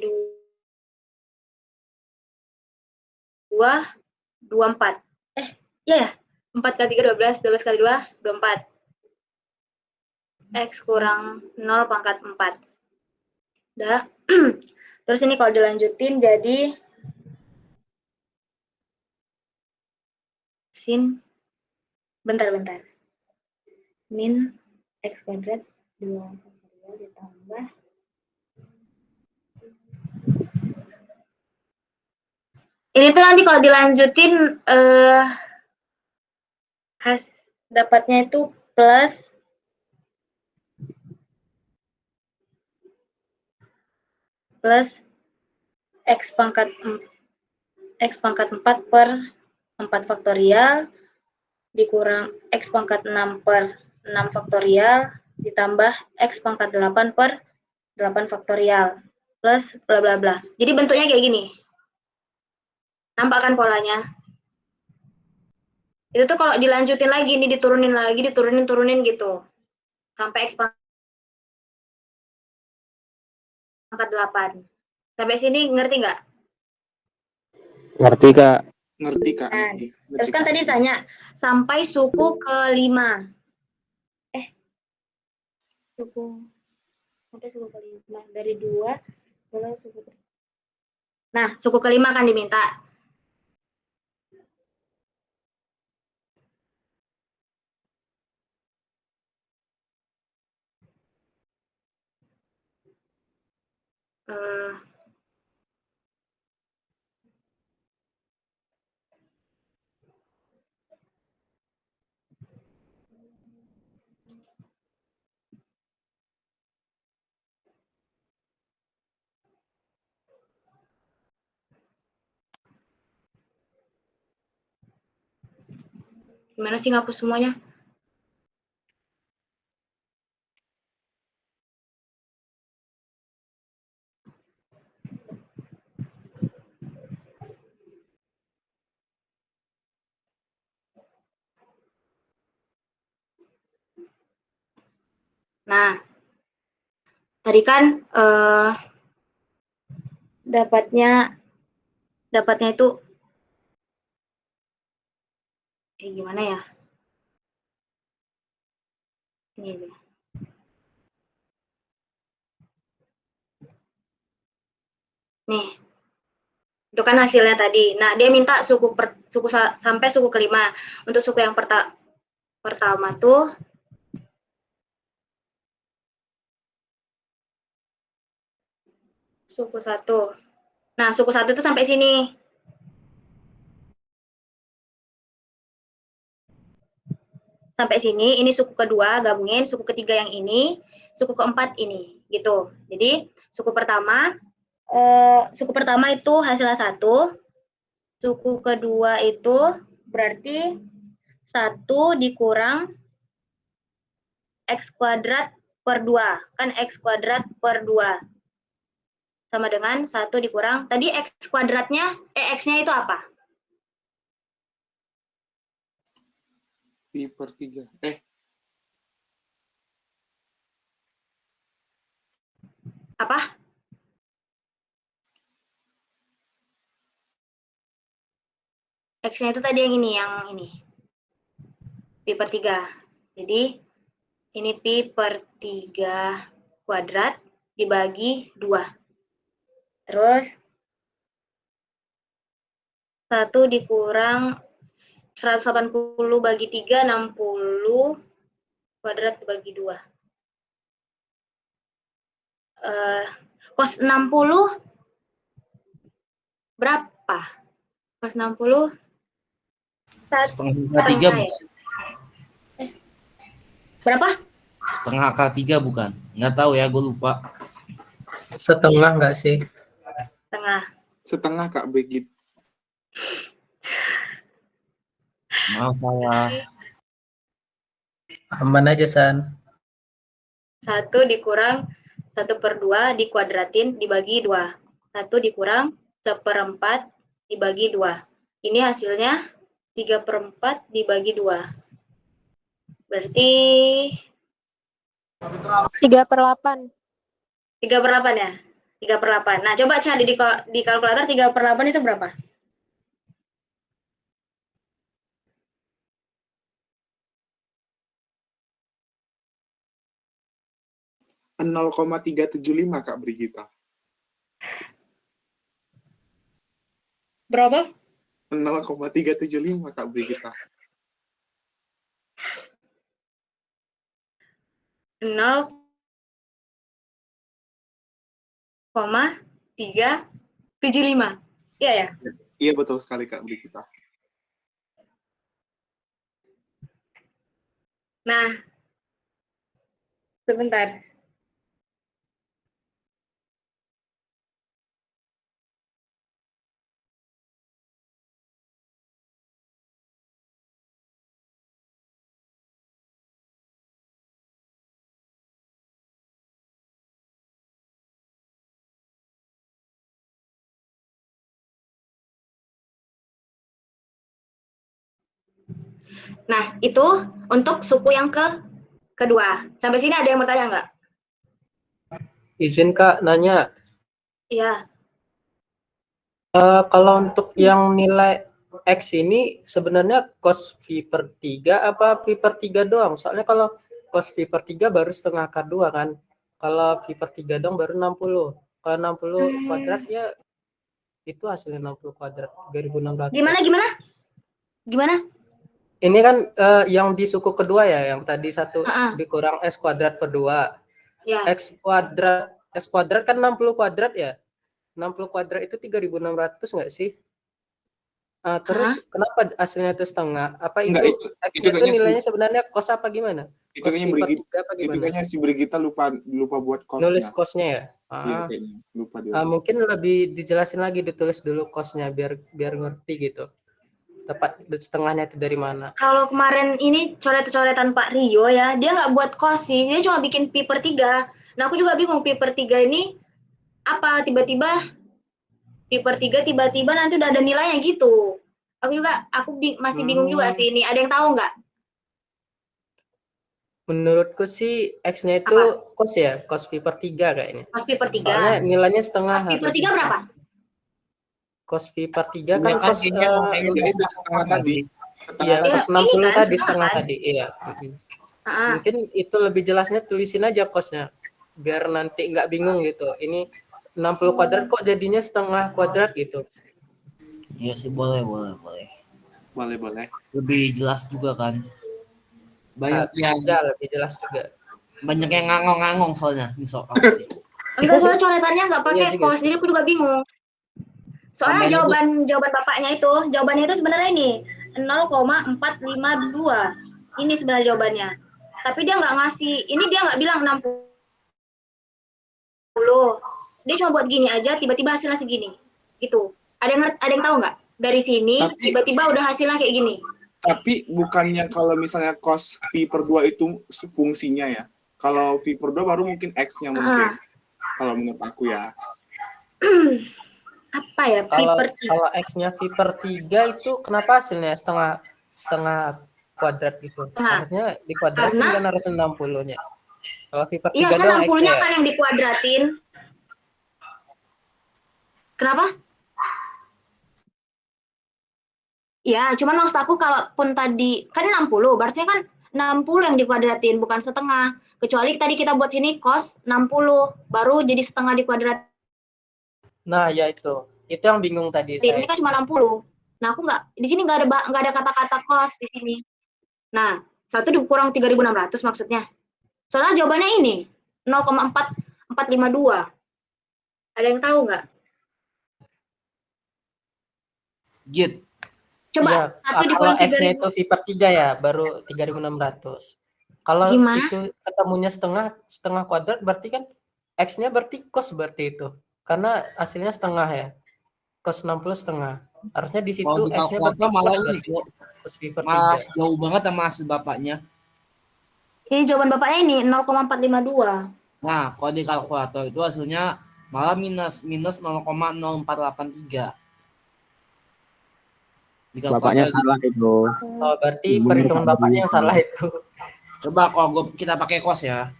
2, 24. Iya ya, 4 kali 3, 12, 12 kali 2, 24. X kurang 0 pangkat 4. Udah. Terus ini kalau dilanjutin jadi sin, bentar. Min X kuadrat 2 faktorial ditambah ini tuh nanti kalau dilanjutin dapatnya itu plus X pangkat 4 per 4 faktorial dikurang X pangkat 6 per 6 faktorial ditambah X pangkat 8 per 8 faktorial plus bla bla bla. Jadi bentuknya kayak gini. Nampak kan polanya? Itu tuh kalau dilanjutin lagi, ini diturunin lagi, turunin gitu. Sampai X pangkat 8. Sampai sini ngerti nggak? Ngerti, Kak. Ngerti, Kak. Nah, Ngerti. terus kan tadi tanya, sampai suku ke-5. Sampai suku ke-5. Dari 2, mulai suku ke-5. Nah, suku ke-5 kan diminta. Gimana sih ngapus semuanya? Nah, tadi kan dapatnya itu gimana ya? Ini aja. Nih, itu kan hasilnya tadi. Nah, dia minta sampai suku ke-5. Untuk suku yang pertama tuh suku 1. Nah, suku 1 itu sampai sini. Sampai sini, ini suku kedua, gabungin suku ketiga yang ini, suku keempat ini, gitu. Jadi, suku pertama itu hasilnya 1, suku kedua itu berarti 1 dikurang X kuadrat per 2, kan X kuadrat per 2. Sama dengan 1 dikurang, tadi X kuadratnya, X-nya itu apa? Pi per 3. Apa? X-nya itu tadi yang ini. Pi per 3. Jadi, ini Pi per 3 kuadrat dibagi 2. Terus, 1 dikurang 180 bagi 3, 60 kuadrat dibagi 2. Cos 60 berapa? Cos 60 setengah K3 bukan? Berapa? Setengah K3 bukan? Nggak tahu ya, gue lupa. Setengah nggak sih? Setengah, Kak, begitu. Maaf salah. Aman aja, San. 1 dikurang 1 per 2 dikuadratin dibagi 2. 1 dikurang 1/4 dibagi 2. Ini hasilnya 3/4 dibagi 2. Berarti 3/8. 3/8 ya? 3/8. Nah, coba cari di kalkulator 3/8 itu berapa? Nol 0,375 Kak Brigita. Berapa? 0,375 Kak Brigita. 0,375. Iya ya? Iya betul sekali Kak Brigita. Nah, sebentar. Nah, itu untuk suku yang kedua. Sampai sini ada yang bertanya nggak? Izin Kak nanya, Iya. kalau untuk yang nilai X ini sebenarnya cos V/3 apa V/3 doang? Soalnya kalau cos V/3 baru setengah akar 2 kan. Kalau V/3 dong baru 60. Kalau 60 kuadrat ya itu hasilnya 60 kuadrat 3.600. Gimana? Ini kan yang di suku kedua ya, yang tadi 1 dikurang X kuadrat per 2. Ya. X kuadrat kan 60 kuadrat ya. 60 kuadrat itu 3.600 nggak sih? Terus kenapa hasilnya itu setengah? Apa itu Enggak, X-nya itu nilainya sebenarnya cos apa gimana? Itu Cos kayaknya V/3 Brigita, apa itu gimana? kayaknya si Brigita lupa buat Nulis kosnya. kosnya ya? Iya kayaknya, lupa dia. Mungkin lebih dijelasin lagi, ditulis dulu kosnya biar ngerti gitu. Tepat setengahnya itu dari mana? Kalau kemarin ini coret-coretan Pak Rio ya, dia nggak buat kos sih, dia cuma bikin Pi/3. Nah, aku juga bingung Pi/3 ini apa, tiba-tiba Pi/3 tiba-tiba nanti udah ada nilainya gitu. Aku masih bingung juga sih ini. Ada yang tahu nggak? Menurutku sih X-nya itu cos ya, cos Pi/3 kayaknya. Cos Pi/3. Soalnya nilainya setengah. Cos Pi/3 berapa? Cos Pi/3 kan cos itu setengah tadi. Iya, cos 60 tadi setengah tadi. Iya. Ah. Mungkin itu lebih jelasnya tulisin aja kosnya biar nanti nggak bingung gitu. Ini 60 kuadrat kok jadinya setengah kuadrat gitu. Iya sih, boleh. Boleh. Lebih jelas juga kan. Banyak yang lebih jelas juga. Banyak yang ngangong-ngangong soalnya di soal. Enggak, soalnya coretannya nggak pakai Iya juga kos, sih. jadi aku juga bingung. Soalnya Tambahin jawaban bapaknya jawabannya itu sebenarnya ini 0,452. Ini sebenarnya jawabannya. Tapi dia nggak ngasih, ini dia nggak bilang 60. Dia cuma buat gini aja, tiba-tiba hasilnya segini. Gitu. Ada yang tahu nggak? Dari sini tiba-tiba udah hasilnya kayak gini. Tapi bukannya kalau misalnya cos Pi/2 itu fungsinya ya. Kalau Pi/2 baru mungkin X-nya mungkin. Kalau menurut aku ya. Apa ya? Kalau X-nya V/3 itu kenapa hasilnya setengah kuadrat gitu? Harusnya dikuadratin kan harusnya 60-nya. Kalau V/3 iya, doang X-nya. Iya, kan yang dikuadratin. Kenapa? Ya, cuman maksud aku kalaupun tadi kan 60, berarti kan 60 yang dikuadratin, bukan setengah. Kecuali tadi kita buat sini cos 60, baru jadi setengah dikuadratin. Nah, ya itu yang bingung tadi saya. Ini kan cuma 60. Nah, aku di sini nggak ada kata-kata cos di sini. Nah, 1 dikurang 3.600 maksudnya. Soalnya jawabannya ini 0,452. Ada yang tahu nggak? Git. Coba kalau X-nya itu V/3 ya, baru 3.600. Kalau itu ketemunya setengah kuadrat, berarti kan X-nya berarti cos berarti itu. Karena hasilnya setengah ya. Cos 60 setengah. Harusnya di situ X-nya berarti malah cos ini, cos V/3. Malah jauh banget sama hasil bapaknya. Ini jawaban bapaknya ini 0,452. Nah, kalau di kalkulator itu hasilnya malah minus 0,0483. Di kalkulator Bapaknya gitu. salah itu. Oh, berarti Bener, perhitungan Kak. bapaknya yang salah itu. Coba kalau kita pakai kos ya.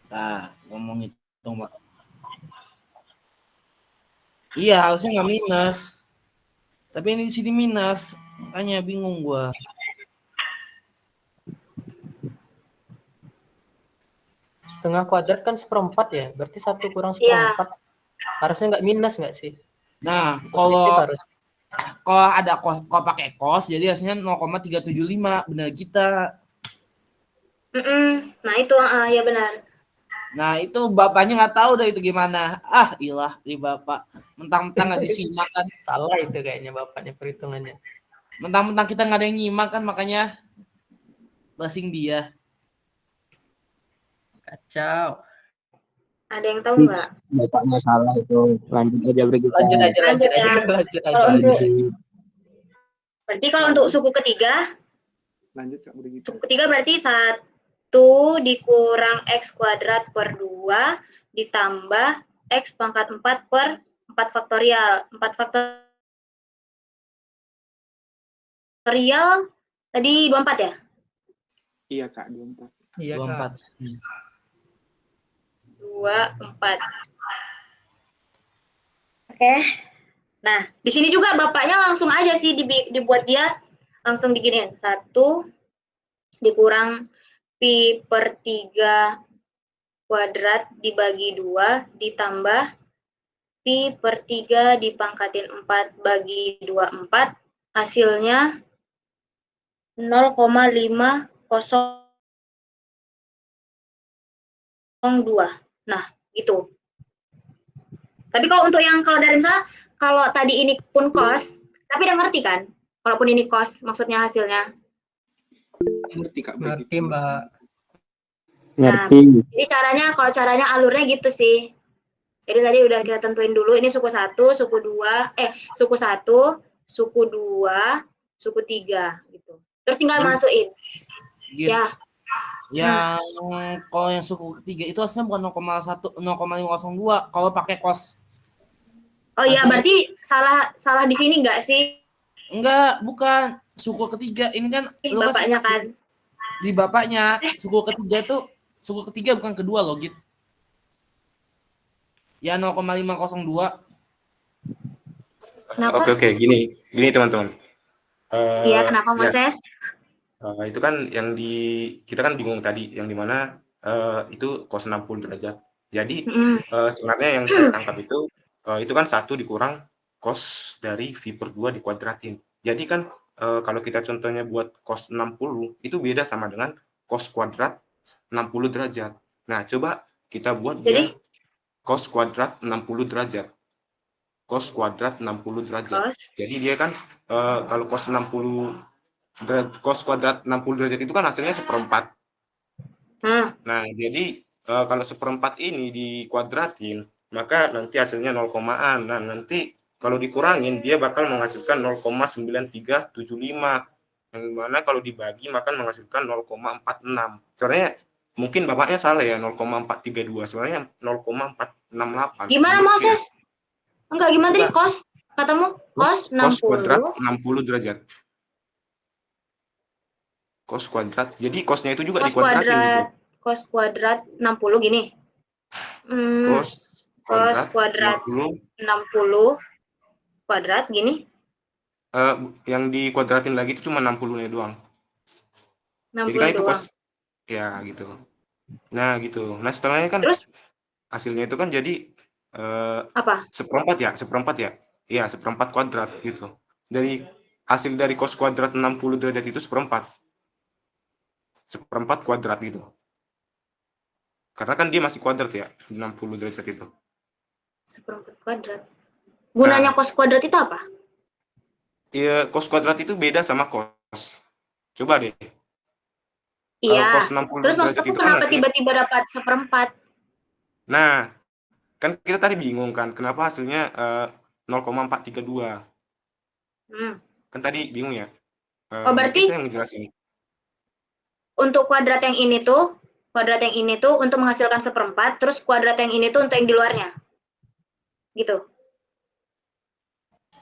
Nah, ngomong hitung, Pak. Iya, harusnya nggak minus. Tapi ini di sini minus. Makanya bingung gua. Setengah kuadrat kan seperempat ya, berarti 1 kurang Iya. seperempat. Harusnya nggak minus nggak sih? Nah, Positif harus. kalau ada kos, kalau pakai kos, jadi hasilnya 0,375, benar kita. Nah itu ya benar. Nah, itu bapaknya nggak tahu dah itu gimana. Ah, ilah, di bapak. Mentang-mentang nggak disimak kan. Salah itu kayaknya bapaknya perhitungannya. Mentang-mentang kita nggak ada yang nyimak kan, makanya basing dia. Kacau. Ada yang tahu nggak? Bapaknya salah itu. Lanjut aja Brigita. Lanjut aja. Lanjut ya. Kalau untuk berarti kalau untuk suku ketiga, Lanjut Kak Brigita. suku ketiga berarti 1 dikurang X kuadrat per 2 ditambah X pangkat 4 per 4 faktorial. 4 faktorial tadi 24 ya? Iya Kak, 24. Iya, Kak. 24. Oke. Nah, di sini juga bapaknya langsung aja sih dibuat dia langsung diginiin. 1 dikurang pi per 3 kuadrat dibagi 2 ditambah pi per 3 dipangkatin 4 bagi 24 hasilnya 0,502. Nah, gitu. Tapi kalau untuk yang kalau dari saya, kalau tadi ini pun kos, tapi udah ngerti kan? Walaupun ini kos, maksudnya hasilnya. Ngerti Kak Ngerti, Mbak. Ngerti. Jadi kalau caranya alurnya gitu sih. Jadi tadi udah kita tentuin dulu ini suku 1, suku 2, suku 1, suku 2, suku 3 gitu. Terus tinggal masukin. Gitu. Ya. Yang kalau yang suku ketiga itu hasilnya bukan 0,502 kalau pakai kos. Oh iya, berarti salah di sini enggak sih? Enggak, bukan. Suku ketiga ini kan bapaknya kan. Di bapaknya, suku ketiga itu suku ketiga bukan kedua loh, Git. Ya 0,502. Oke, gini teman-teman. Iya, kenapa Moses? Itu kan yang kita kan bingung tadi, yang dimana itu cos 60 derajat. Jadi sebenarnya yang saya tangkap itu kan 1 dikurang cos dari V per 2 dikuadratin. Jadi kan kalau kita contohnya buat cos 60 itu beda sama dengan cos kuadrat 60 derajat. Nah, coba kita buat dia cos kuadrat 60 derajat. Cos kuadrat 60 derajat. Jadi dia kan kalau cos 60 cos kuadrat 60 derajat itu kan hasilnya 1/4. Nah, jadi kalau 1/4 ini dikuadratin, maka nanti hasilnya 0, nah nanti kalau dikurangin dia bakal menghasilkan 0,9375. Yang mana kalau dibagi maka menghasilkan 0,46. Sebenarnya mungkin bapaknya salah ya, 0,432. Sebenarnya 0,468. Gimana Moses? Enggak, gimana tadi cos? Katamu cos 60 kuadrat 60 derajat. Cos kuadrat. Jadi cosnya itu juga dikuadratin gitu. Cos kuadrat 60 gini. Cos kuadrat 60 kuadrat gini. Yang dikuadratin lagi itu cuma 60-nya doang. 60 jadi kan itu doang. cos ya gitu. Nah, gitu. Nah, setelahnya kan terus hasilnya itu kan jadi apa? 1/4 ya? 1/4 ya? Iya, 1/4 kuadrat gitu. Dari hasil dari cos kuadrat 60 derajat itu 1/4. 1/4 kuadrat gitu. Karena kan dia masih kuadrat ya, 60 derajat itu. 1/4 kuadrat. Gunanya cos kuadrat itu apa? Iya, cos kuadrat itu beda sama cos. Coba deh. Iya. Cos 60 Terus derajat maksudku itu kan kenapa tiba-tiba dapat 1/4? Nah, kan kita tadi bingung kan, kenapa hasilnya 0,432. Kan tadi bingung ya. Berarti saya ngejelasin. Untuk kuadrat yang ini tuh untuk menghasilkan 1/4, terus kuadrat yang ini tuh untuk yang di luarnya. Gitu.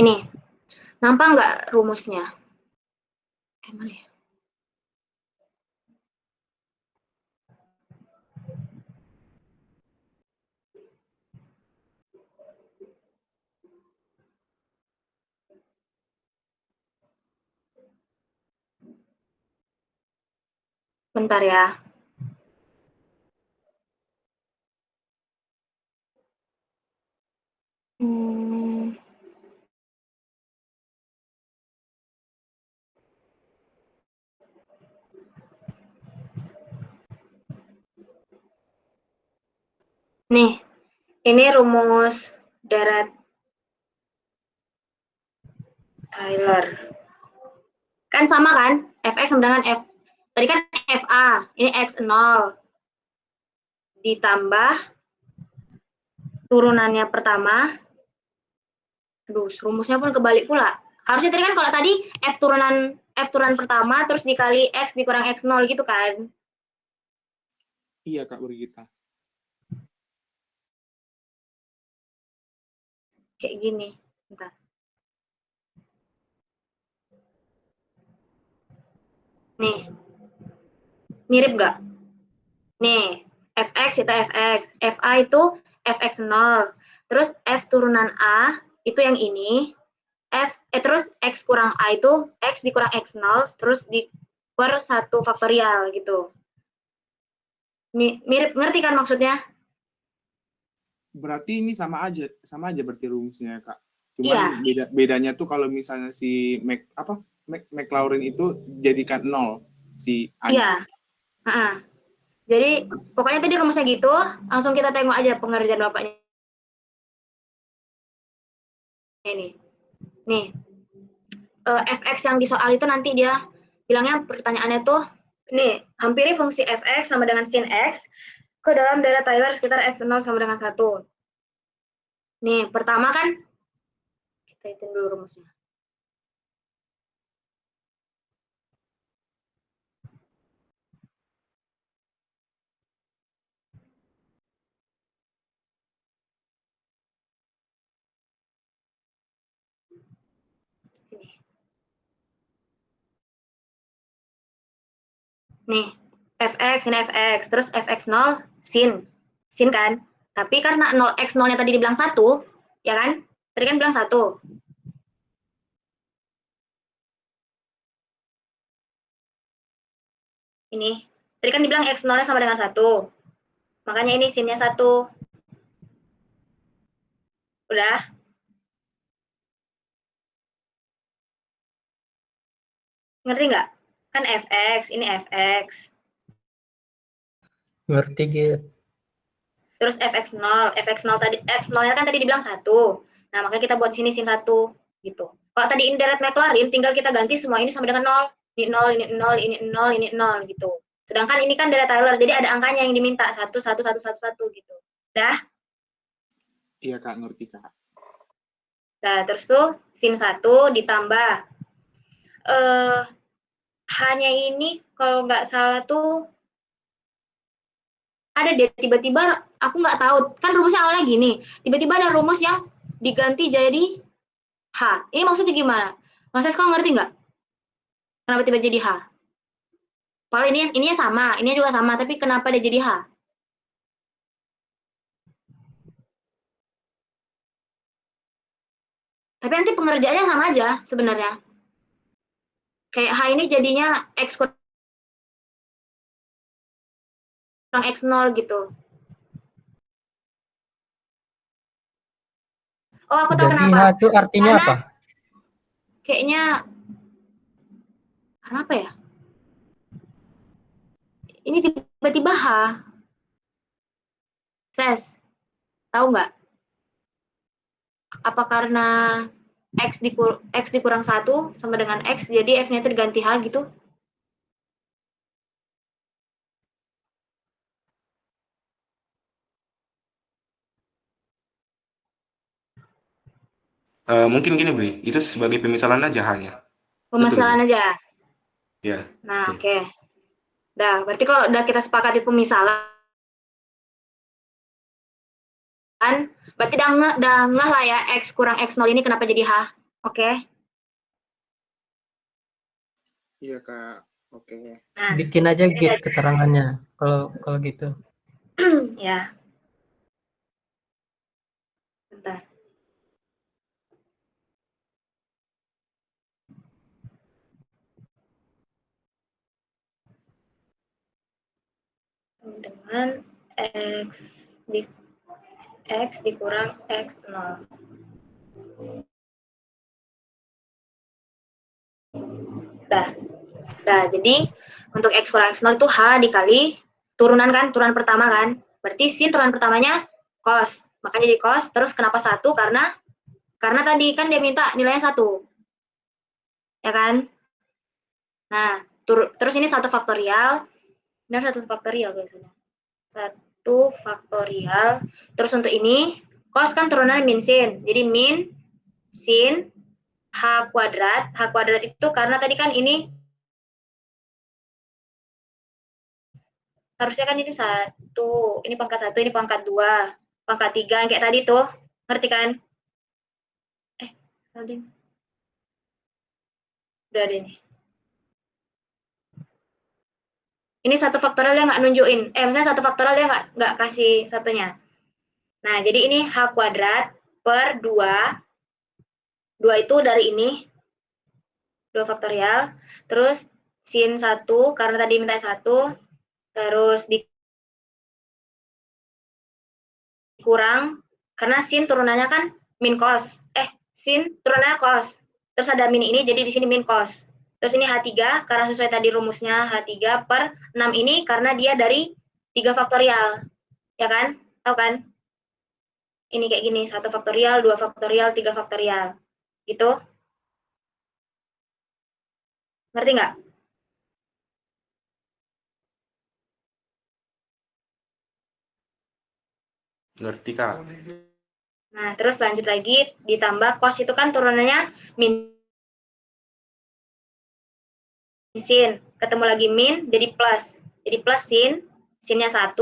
Ini, nampak nggak rumusnya? Mana ya? Bentar ya. Nih, ini rumus deret Taylor. Kan sama kan? Fx sama dengan F. Tadi kan FA, ini X0. Ditambah turunannya pertama. Aduh, rumusnya pun kebalik pula. Harusnya tadi kan kalau tadi F turunan pertama terus dikali X dikurang X0 gitu kan? Iya, Kak Brigita. Kayak gini. Bentar. Nih. Mirip nggak? Nih, Fx itu Fx. Fa itu Fx0. Terus F turunan A itu yang ini. Terus X kurang A itu X dikurang X0. Terus per 1 faktorial gitu. Mirip, ngerti kan maksudnya? Berarti ini sama aja berarti rumusnya, Kak. Cuman bedanya tuh kalau misalnya si Maclaurin itu jadikan 0 si A-nya. Iya. Jadi pokoknya tadi rumusnya gitu, langsung kita tengok aja pengerjaan Bapaknya. Ini. Nih. Fx yang di soal itu nanti dia bilangnya pertanyaannya tuh nih, hampiri fungsi Fx sama dengan sin X ke dalam deret Taylor sekitar X0 sama dengan 1. Nih, pertama kan, kita hitung dulu rumusnya. Sini. Nih, Fx, ini Fx, terus Fx0, sin kan? Tapi karena 0x0-nya tadi dibilang 1, ya kan? Tadi kan bilang 1. Ini, tadi kan dibilang x0-nya sama dengan 1. Makanya ini sinnya 1. Udah? Ngerti nggak? Kan Fx, ini Fx. Ngerti gitu. Terus Fx0 tadi, X0-nya kan tadi dibilang 1. Nah, makanya kita buat sini sin 1, gitu. Kalau tadi ini deret Maclaurin, tinggal kita ganti semua ini sama dengan 0. Ini 0, ini 0, ini 0, ini 0, gitu. Sedangkan ini kan deret Taylor, jadi ada angkanya yang diminta, 1, 1, 1, 1, 1, gitu. Udah? Iya, Kak, ngerti, Kak. Nah, terus tuh sin 1 ditambah. Hanya ini, kalau nggak salah tuh, ada deh tiba-tiba aku nggak tahu, kan rumusnya awalnya gini, tiba-tiba ada rumus yang diganti jadi H. Ini maksudnya gimana? Mas Esko ngerti nggak? Kenapa tiba jadi H? Kalau ininya sama, ininya juga sama, tapi kenapa dia jadi H? Tapi nanti pengerjaannya sama aja sebenarnya. Kayak H ini jadinya X kurang X0 gitu. Oh, aku tahu Jadi kenapa. H itu artinya Karena apa? kayaknya kenapa ya? Ini tiba-tiba H. Ses, tahu nggak? Apa karena X dikurang 1 sama dengan X, jadi X-nya itu diganti H gitu? Mungkin gini, Bri, itu sebagai pemisalan aja hanya. Pemisalan aja. Ya. Nah, oke. Udah, berarti kalau udah kita sepakati pemisalan, berarti udah ngeh lah ya X kurang X0 ini kenapa jadi H. Oke. Iya, Kak. Oke. Nah, Bikin aja ini git tadi. keterangannya kalau gitu. Ya, bentar. Dengan X di X dikurang X0. Nah, jadi untuk X kurang X0 itu H dikali turunan kan, turunan pertama kan. Berarti sin turunan pertamanya cos. Makanya jadi cos, terus kenapa 1? Karena tadi kan dia minta nilainya 1. Ya kan? Nah, terus ini 1 faktorial. Benar 1 faktorial biasanya. 1 faktorial. Terus untuk ini, cos kan turunan min sin. Jadi min sin H kuadrat. H kuadrat itu karena tadi kan ini harusnya kan ini 1, ini pangkat 1, ini pangkat 2, pangkat 3, kayak tadi tuh. Ngerti kan? Tadi. Udah deh nih. Ini 1 faktorial dia nggak nunjukin. Misalnya 1 faktorial dia nggak kasih satunya. Nah, jadi ini H kuadrat per 2. 2 itu dari ini. 2 faktorial. Terus sin 1, karena tadi minta 1. Terus dikurang. Karena sin turunannya kan min cos. Sin turunannya cos. Terus ada min ini, jadi di sini min cos. Terus ini H3, karena sesuai tadi rumusnya H3 per 6 ini, karena dia dari 3 faktorial. Ya kan? Tahu kan? Ini kayak gini, 1 faktorial, 2 faktorial, 3 faktorial. Gitu. Ngerti nggak? Ngerti, Kak. Nah, terus lanjut lagi, ditambah cos itu kan turunannya min sin. Ketemu lagi min, jadi plus. Jadi plus sin, sinnya 1,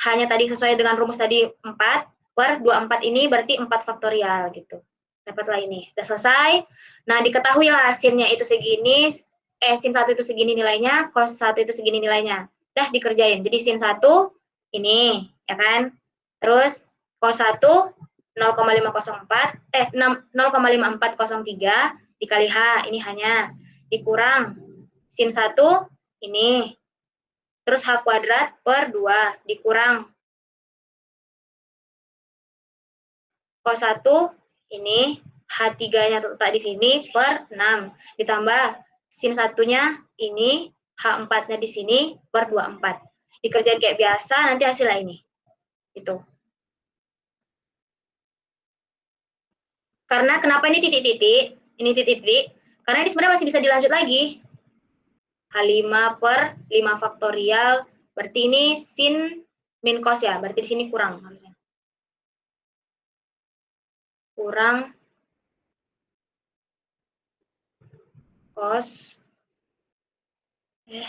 hanya tadi sesuai dengan rumus tadi 4, per 24 ini berarti 4 faktorial gitu. Dapatlah ini. Udah selesai. Nah, diketahui lah sinnya itu segini, sin 1 itu segini nilainya, cos 1 itu segini nilainya. Udah dikerjain. Jadi sin 1 ini, ya kan? Terus cos 1 0,504 0,5403 dikali H, ini hanya dikurang sin 1 ini. Terus H kuadrat per 2 dikurang cos 1 ini, H3-nya letak di sini per 6. Ditambah sin 1-nya ini, H4-nya di sini per 24. Dikerjain kayak biasa, nanti hasilnya ini. Itu. Karena kenapa ini titik-titik? Ini titik-titik. Karena ini sebenarnya masih bisa dilanjut lagi. H5 per 5 faktorial. Berarti ini sin min cos ya. Berarti di sini kurang harusnya. Kurang cos 5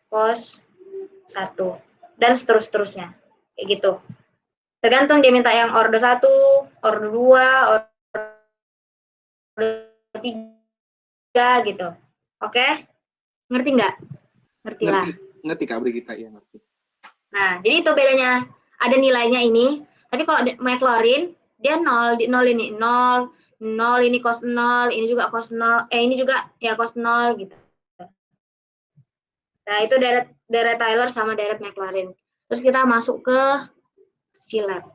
cos 1 dan seterusnya kayak gitu. Tergantung dia minta yang order 1, order 2, order 3 gitu. Oke? Ngerti nggak? Ngerti lah. Ngerti Kak Brigita, ya ngerti. Nah, jadi itu bedanya. Ada nilainya ini, tapi kalau Maclaurin dia 0, 0 ini 0, 0 ini cos 0, ini juga cos 0, ini juga ya cos 0 gitu. Nah, itu deret Taylor sama deret Maclaurin. Terus kita masuk ke silab.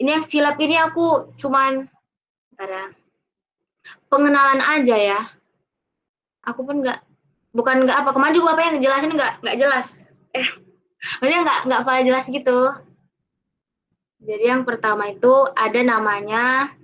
Ini yang silab ini aku cuman pengenalan aja ya. Aku pun bukan nggak apa, kemarin juga apa yang ngejelasin nggak jelas. Maksudnya nggak pada jelas gitu. Jadi yang pertama itu ada namanya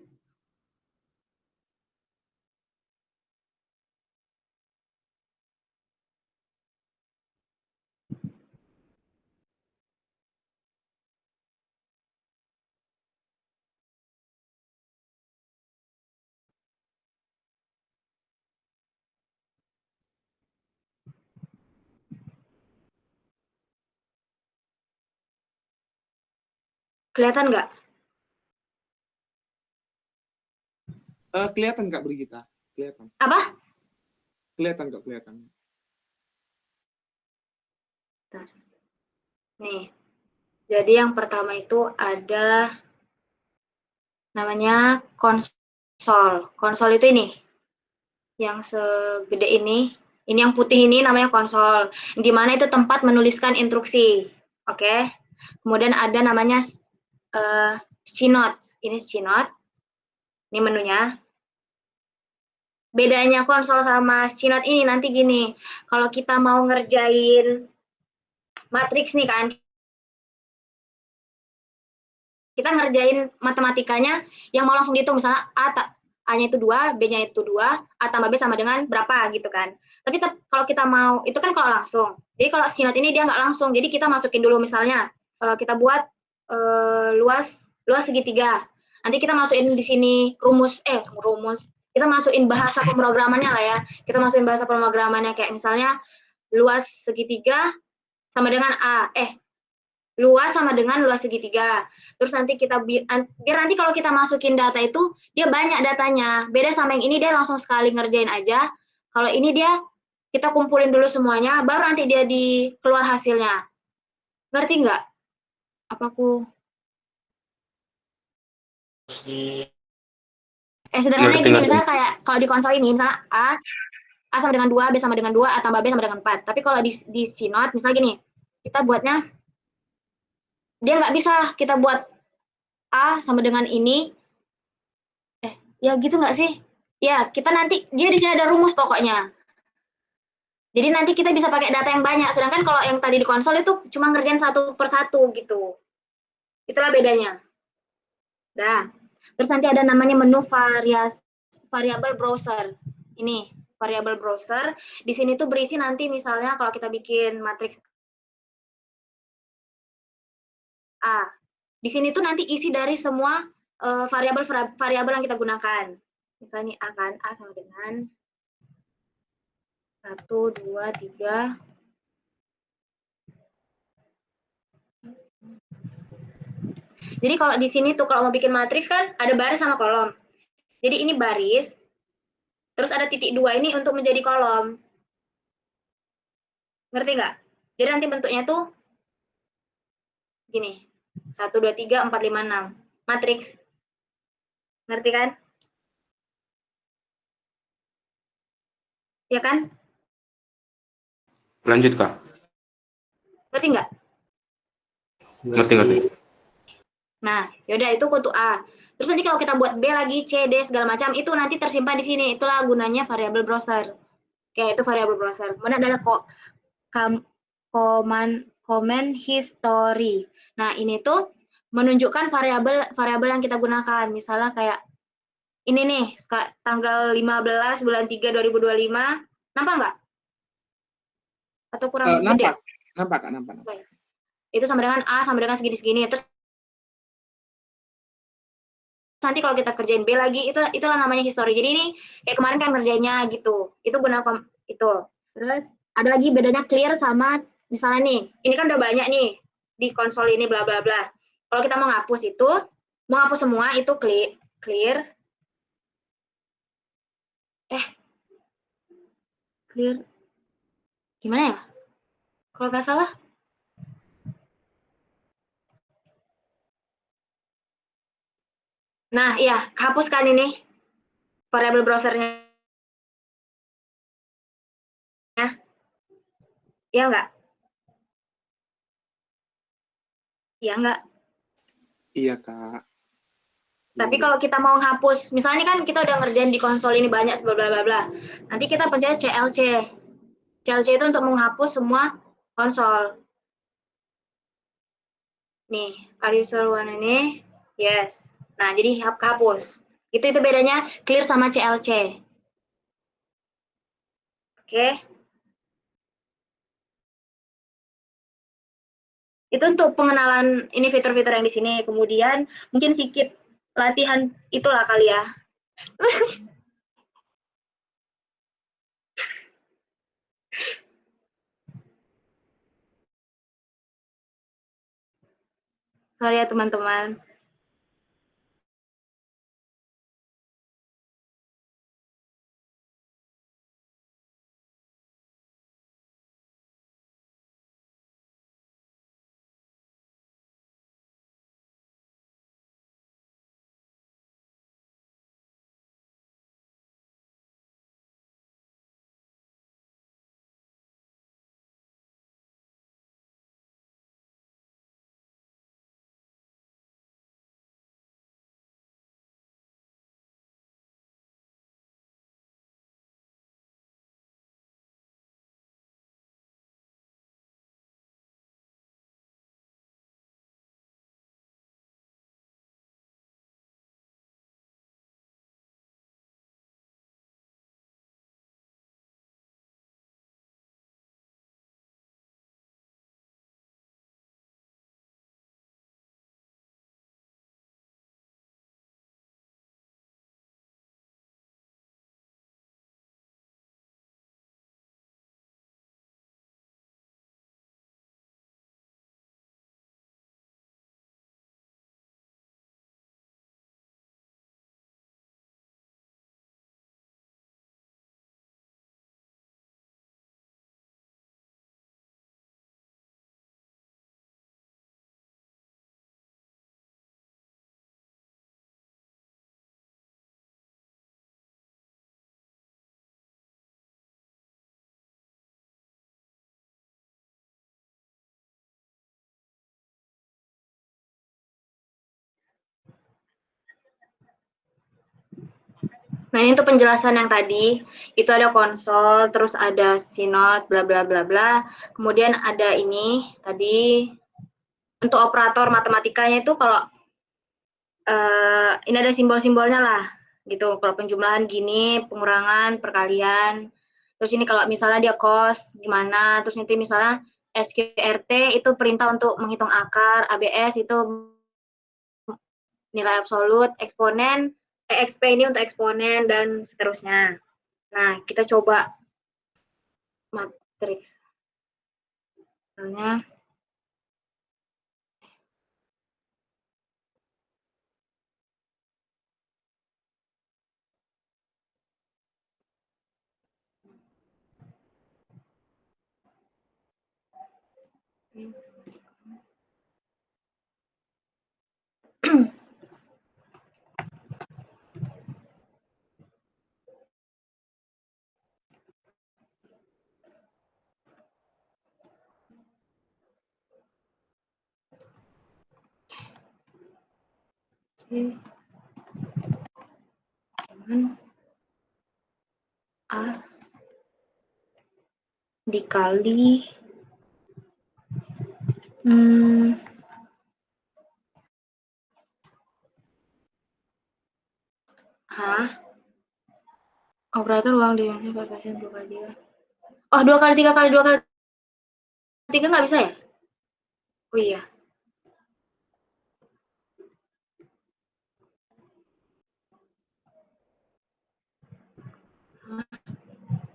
Kelihatan nggak? Kelihatan Kak Brigita? Kelihatan. Apa? Kelihatan Kak, kelihatan. Bentar. Nih. Jadi yang pertama itu ada namanya konsol. Konsol itu ini. Yang segede ini. Ini yang putih ini namanya konsol. Di mana itu tempat menuliskan instruksi. Oke. Kemudian ada namanya Synode. Ini Synode. Ini menunya. Bedanya konsol sama Synode ini nanti gini. Kalau kita mau ngerjain matriks nih kan. Kita ngerjain matematikanya yang mau langsung dihitung. Misalnya A-nya itu 2, B-nya itu 2, A tambah B sama dengan berapa gitu kan. Tapi kalau kita mau, itu kan kalau langsung. Jadi kalau Synode ini dia nggak langsung. Jadi kita masukin dulu misalnya, kita buat luas segitiga. Nanti kita masukin di sini rumus. Kita masukin bahasa pemrogramannya lah ya. Kita masukin bahasa pemrogramannya kayak misalnya luas segitiga sama dengan A. Luas sama dengan luas segitiga. Terus nanti kita biar nanti kalau kita masukin data itu dia banyak datanya. Beda sama yang ini dia langsung sekali ngerjain aja. Kalau ini dia kita kumpulin dulu semuanya, baru nanti dia keluar hasilnya. Ngerti nggak? Apa aku? Sederhananya gini, misalnya kayak kalau di konsol ini misalnya A sama dengan 2, B sama dengan 2, A tambah B sama dengan 4. Tapi kalau di Synode misalnya gini, kita buatnya dia nggak bisa kita buat A sama dengan ini. Ya gitu nggak sih? Ya, kita nanti dia di sini ada rumus pokoknya. Jadi nanti kita bisa pakai data yang banyak. Sedangkan kalau yang tadi di konsol itu cuma ngerjain satu per satu gitu. Itulah bedanya. Dah. Terus nanti ada namanya menu variabel browser. Ini variabel browser. Di sini tuh berisi nanti misalnya kalau kita bikin matriks A. Di sini tuh nanti isi dari semua variabel yang kita gunakan. Misalnya A kan, A sama dengan 1, 2, 3. Jadi kalau di sini tuh kalau mau bikin matriks kan ada baris sama kolom. Jadi ini baris, terus ada titik 2 ini untuk menjadi kolom. Ngerti nggak? Jadi nanti bentuknya tuh gini. 1, 2, 3, 4, 5, 6. Matriks. Ngerti kan? Ya kan? Lanjut, Kak. Ngerti nggak? Ngerti. Nah, yaudah itu untuk A. Terus nanti kalau kita buat B lagi, C, D, segala macam, itu nanti tersimpan di sini. Itulah gunanya variabel browser. Oke, itu variabel browser. Kemudian ada comment history. Nah, ini tuh menunjukkan variabel yang kita gunakan. Misalnya kayak ini nih, tanggal 15 bulan 3 2025. Nampak nggak? Atau kurang gede? Nampak. Itu sama dengan A sama dengan segini-segini. Terus nanti kalau kita kerjain B lagi, itulah namanya history. Jadi ini kayak kemarin kan kerjanya gitu. Itu guna itu. Terus ada lagi bedanya clear sama misalnya nih, ini kan udah banyak nih di konsol ini bla bla bla. Kalau kita mau ngapus semua itu clear. Clear. Gimana ya? Kalau nggak salah. Nah, iya, hapuskan ini variabel browsernya. Iya nggak? Iya nggak? Iya, Kak. Tapi kalau kita mau hapus, misalnya kan kita udah ngerjain di konsol ini banyak bla bla bla bla. Nanti kita pencet CLC. CLC itu untuk menghapus semua konsol. Nih, are you sure one ini? Yes. Nah, jadi hapus. Itu bedanya clear sama CLC. Oke. Itu untuk pengenalan ini fitur-fitur yang di sini. Kemudian mungkin sedikit latihan itulah kali ya. Sorry ya teman-teman. Nah, ini untuk penjelasan yang tadi, itu ada konsol, terus ada sinode, bla bla bla bla. Kemudian ada ini tadi untuk operator matematikanya itu kalau ini ada simbol-simbolnya lah, gitu. Kalau penjumlahan gini, pengurangan, perkalian. Terus ini kalau misalnya dia cos gimana, terus nanti misalnya SQRT itu perintah untuk menghitung akar, ABS itu nilai absolut, eksponen, EXP ini untuk eksponen, dan seterusnya. Nah, kita coba matriks. Misalnya, A dikali operator uang di pasien 2 kali 3. Oh, 2 kali 3 kali 2 kali 3 nggak bisa ya? Oh iya.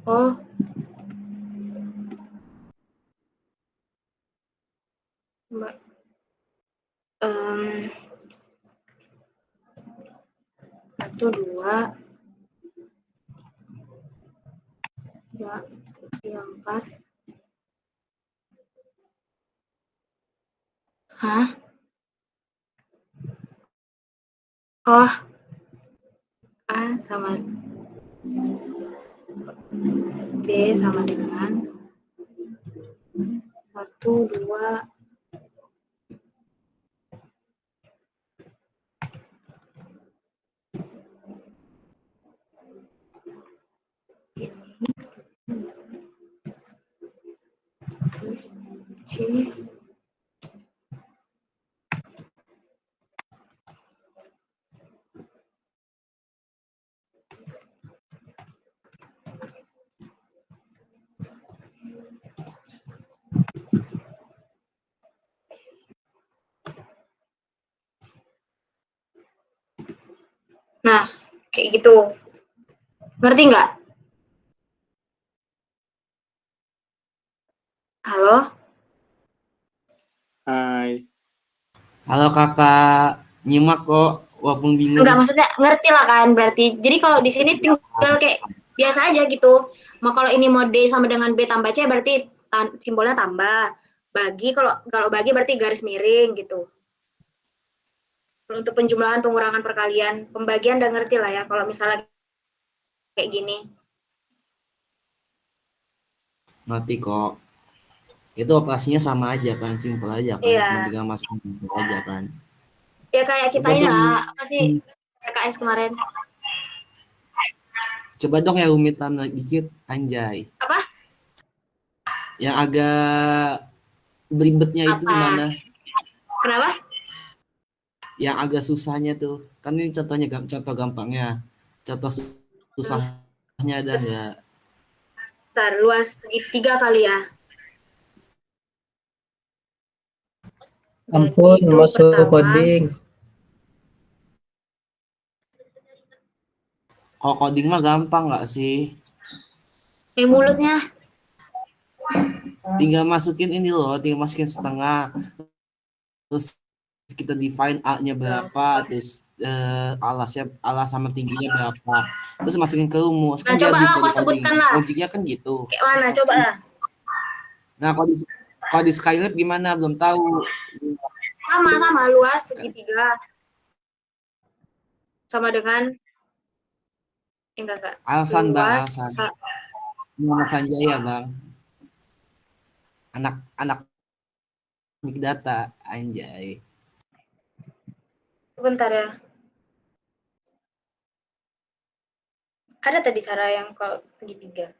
Oh. Mbak. 1, 2, 3, 4. Hah? Oh. A sama B sama dengan 1, 2, C. Nah, kayak gitu. Ngerti nggak? Halo? Hai. Halo kakak, nyimak kok, walaupun bingung. Enggak, maksudnya ngerti lah kan berarti. Jadi kalau di sini tinggal kayak biasa aja gitu. Mau kalau ini mau D sama dengan B tambah C berarti simbolnya tambah. Bagi kalau bagi berarti garis miring gitu. Untuk penjumlahan, pengurangan, perkalian, pembagian udah ngerti lah ya kalau misalnya kayak gini. Ngerti kok. Itu operasinya sama aja kan, simpel aja kan, Iya. cuma tinggal masukin aja kan. Ya kayak kita Coba ini dong. lah, apa sih PKS kemarin. Coba dong yang rumitan dikit, anjay. Apa? Yang agak belibetnya itu Apa? gimana? Kenapa? Yang agak susahnya tuh. Kan ini contohnya contoh gampangnya. Contoh susahnya ada nggak? Bentar, luas segitiga kali ya. Ampun, Jadi itu masuk pertama, coding. Kalau coding mah gampang nggak sih? mulutnya. Tinggal masukin ini loh, tinggal masukin setengah. Terus kita define A-nya berapa, terus alas sama tingginya berapa. Terus masukin ke rumus. Nah, Kan coba lah jadi kau coding. sebutkan lah. Logiknya kan gitu. Kayak mana? Coba lah. Nah, kalau di Skylab gimana? Belum tahu. Sama luas segitiga. Sama dengan enggak. Alasan Bang, Luas, alasan. Muhammad Sanjaya Bang. Anak big data, anjay. Sebentar ya. Ada tadi cara yang kalau segitiga.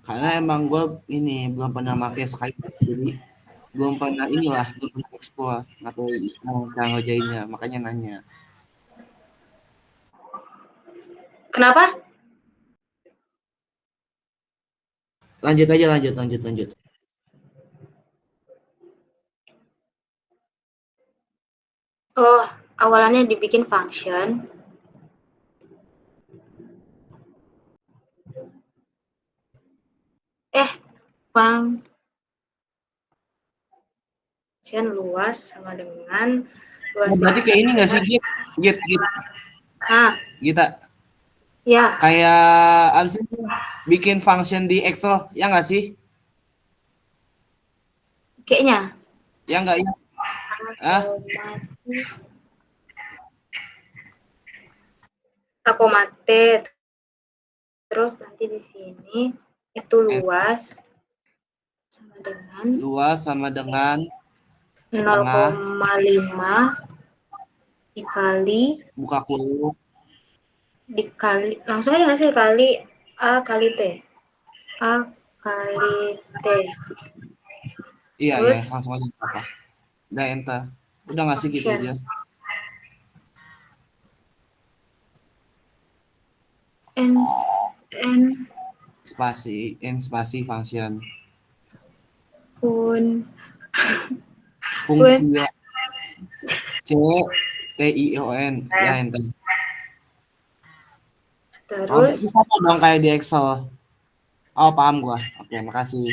Karena emang gue ini belum pernah pakai Skype, jadi belum pernah explore atau cara ngerjainnya, makanya nanya. Kenapa? Lanjut aja, lanjut. Oh, awalannya dibikin function. Function luas sama dengan luas. Berarti kayak ini nggak sih, Git? Gita? Ya. Kayak bikin function di Excel, ya nggak sih? Kayaknya. Ya nggak ya? Aku mate. Terus nanti di sini itu luas sama dengan 0,5 dikali buka kurung dikali langsung aja nggak sih kali A kali T. Iya, langsung aja apa? Udah enter. Udah nggak sih gitu aja. N spasi function. Fungsi C T I O N ya enter. Terus sama dong kayak di Excel. Oh, paham gua. Oke, makasih.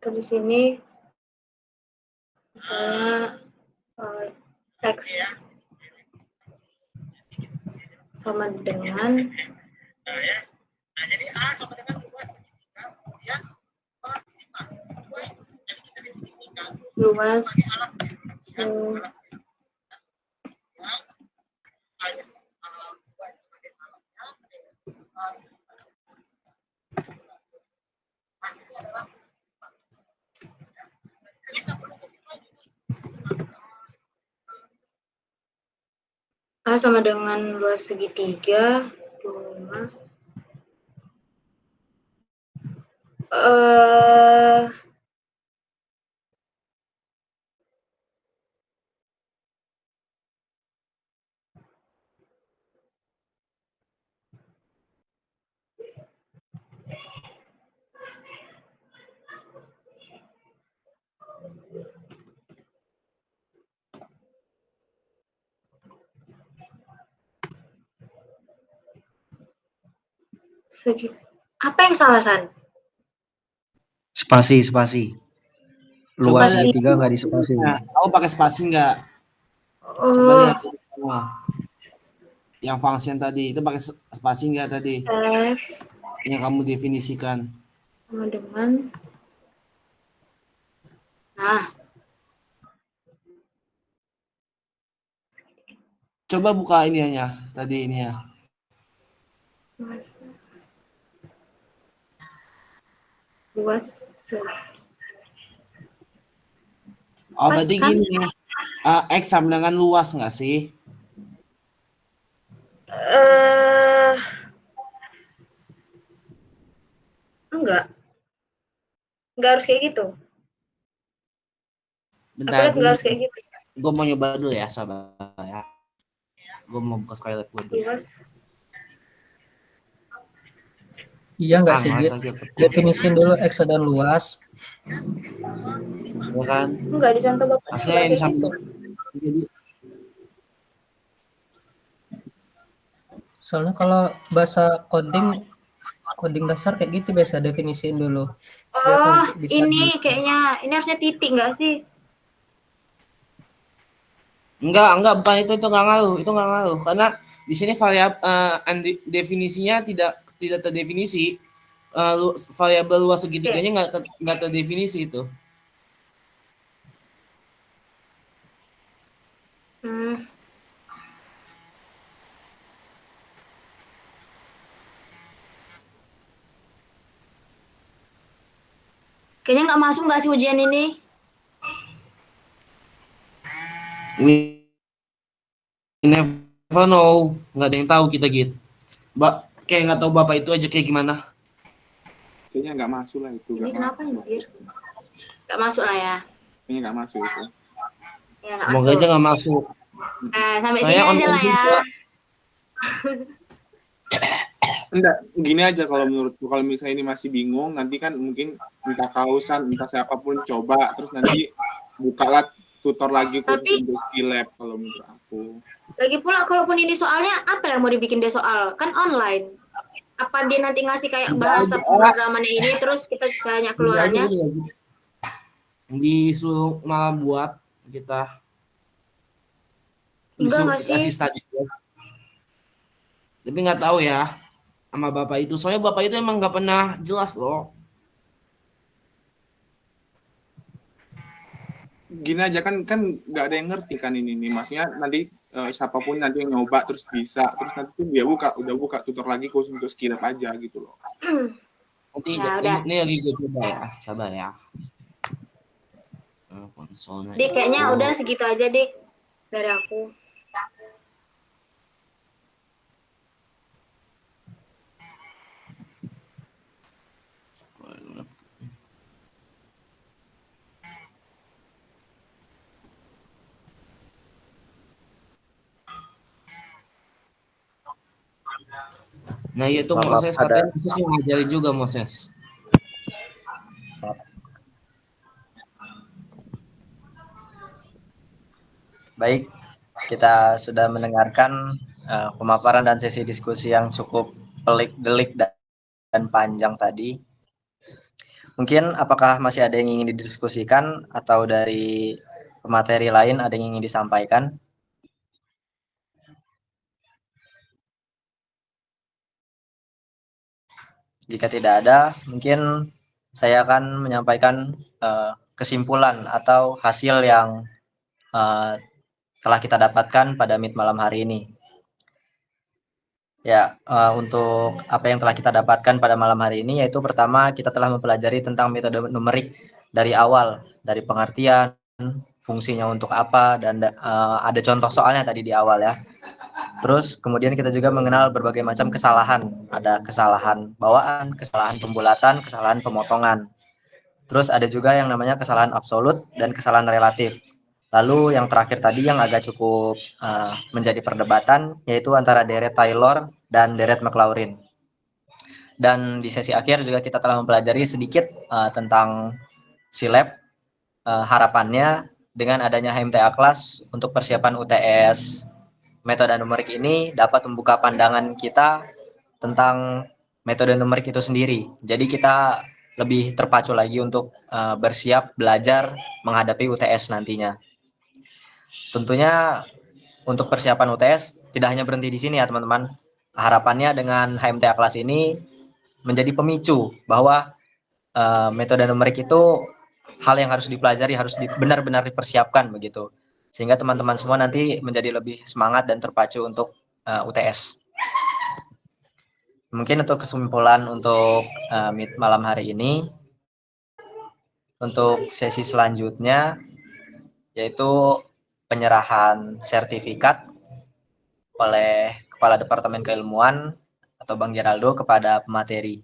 Terus di sini misalnya X sama dengan luas A sama dengan luas segitiga 2 Apa yang salah, San? Spasi. Coba Luas lihat segitiga nggak dispasi. Nah, kamu pakai spasi nggak? Coba Oh, lihat yang function tadi itu pakai spasi nggak tadi? F Yang kamu definisikan. sama dengan. Nah, Coba buka ininya tadi ini ya. luas. Oh, Pas berarti kan? gini. X sama dengan luas nggak sih? Enggak. Enggak harus kayak gitu. Bentar, Aku lihat enggak harus kayak gitu. gue mau nyoba dulu ya, sabar ya. Gue mau buka Skylab gue dulu. Luas. Iya nggak sih, Git? Definisin dulu X dan luas. Ya kan? Enggak dicontoh Bapak. Maksudnya ini sama Soalnya kalau bahasa coding dasar kayak gitu biasa definisiin dulu. Biar Oh, nanti bisa ini kayaknya ini harusnya titik enggak sih? Enggak, bukan itu nggak ngaruh, karena di sini variabel definisinya tidak terdefinisi. Variabel luas segitiganya nggak terdefinisi itu. Kayaknya nggak masuk nggak sih ujian ini? We never know, nggak ada yang tahu kita gitu. Kayak nggak tahu Bapak itu aja kayak gimana. Kayaknya nggak masuk lah itu. Ini kenapa anjir? Nggak masuk lah ya. Kayaknya nggak masuk itu. Ya, Semoga aja nggak masuk. Sampai Saya sini aja lah ya. Enggak, gini aja kalau menurutku, kalau misalnya ini masih bingung, nanti kan mungkin entah kausan, entah siapapun coba, terus nanti bukalah tutor lagi khusus untuk Skylab kalau menurut aku. Lagi pula kalaupun ini soalnya apa yang mau dibikin dia soal? Kan online. Apa dia nanti ngasih kayak bahasa pemrogramannya ini terus kita tanya keluarannya? Disuruh malah buat kita. Enggak Disuruh sih. kasih study. Tapi nggak tahu ya sama Bapak itu. Soalnya Bapak itu emang nggak pernah jelas loh. Gini aja kan nggak ada yang ngerti kan ini nih, maksudnya nanti siapapun nanti yang nyoba terus bisa, terus nanti tuh dia udah buka tutor lagi khusus untuk Skylab aja gitu loh. Nanti Ya, ini lagi gue coba ya, sabar ya. Konsolnya. Dik, kayaknya udah segitu aja Dik dari aku. Nah itu Moses katanya Moses mau ngajari juga Moses. Baik, kita sudah mendengarkan pemaparan dan sesi diskusi yang cukup pelik-delik dan panjang tadi. Mungkin apakah masih ada yang ingin didiskusikan atau dari pemateri lain ada yang ingin disampaikan? Jika tidak ada, mungkin saya akan menyampaikan kesimpulan atau hasil yang telah kita dapatkan pada Meet malam hari ini. Ya, untuk apa yang telah kita dapatkan pada malam hari ini, yaitu pertama kita telah mempelajari tentang metode numerik dari awal, dari pengertian, fungsinya untuk apa, dan ada contoh soalnya tadi di awal ya. Terus kemudian kita juga mengenal berbagai macam kesalahan, ada kesalahan bawaan, kesalahan pembulatan, kesalahan pemotongan. Terus ada juga yang namanya kesalahan absolut dan kesalahan relatif. Lalu yang terakhir tadi yang agak cukup menjadi perdebatan, yaitu antara deret Taylor dan deret McLaurin. Dan di sesi akhir juga kita telah mempelajari sedikit tentang Skylab. Harapannya dengan adanya HMTA Class untuk persiapan UTS metode numerik ini dapat membuka pandangan kita tentang metode numerik itu sendiri. Jadi kita lebih terpacu lagi untuk bersiap belajar menghadapi UTS nantinya. Tentunya untuk persiapan UTS tidak hanya berhenti di sini ya teman-teman. Harapannya dengan HMTA kelas ini menjadi pemicu bahwa metode numerik itu hal yang harus dipelajari, harus benar-benar dipersiapkan begitu. Sehingga teman-teman semua nanti menjadi lebih semangat dan terpacu untuk UTS. Mungkin untuk kesimpulan untuk Meet malam hari ini, untuk sesi selanjutnya yaitu penyerahan sertifikat oleh Kepala Departemen Keilmuan atau Bang Geraldo kepada pemateri.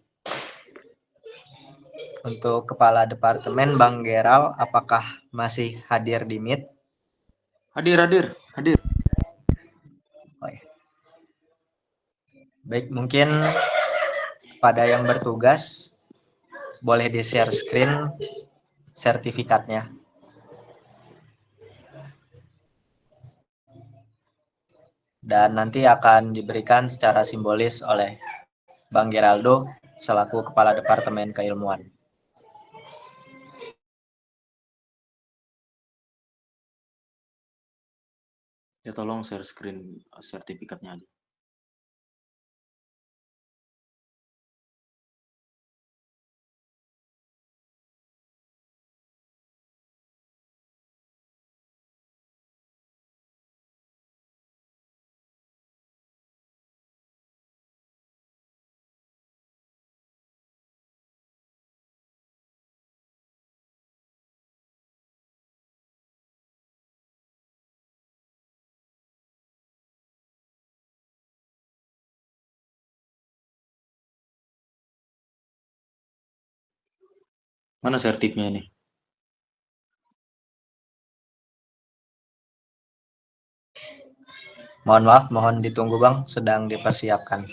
Untuk Kepala Departemen Bang Geral, apakah masih hadir di Meet? Hadir. Oh, ya. Baik, mungkin pada yang bertugas boleh di-share screen sertifikatnya. Dan nanti akan diberikan secara simbolis oleh Bang Geraldo selaku Kepala Departemen Keilmuan. Ya tolong share screen sertifikatnya aja. Mana sertifnya ini? Mohon maaf, mohon ditunggu Bang, sedang dipersiapkan.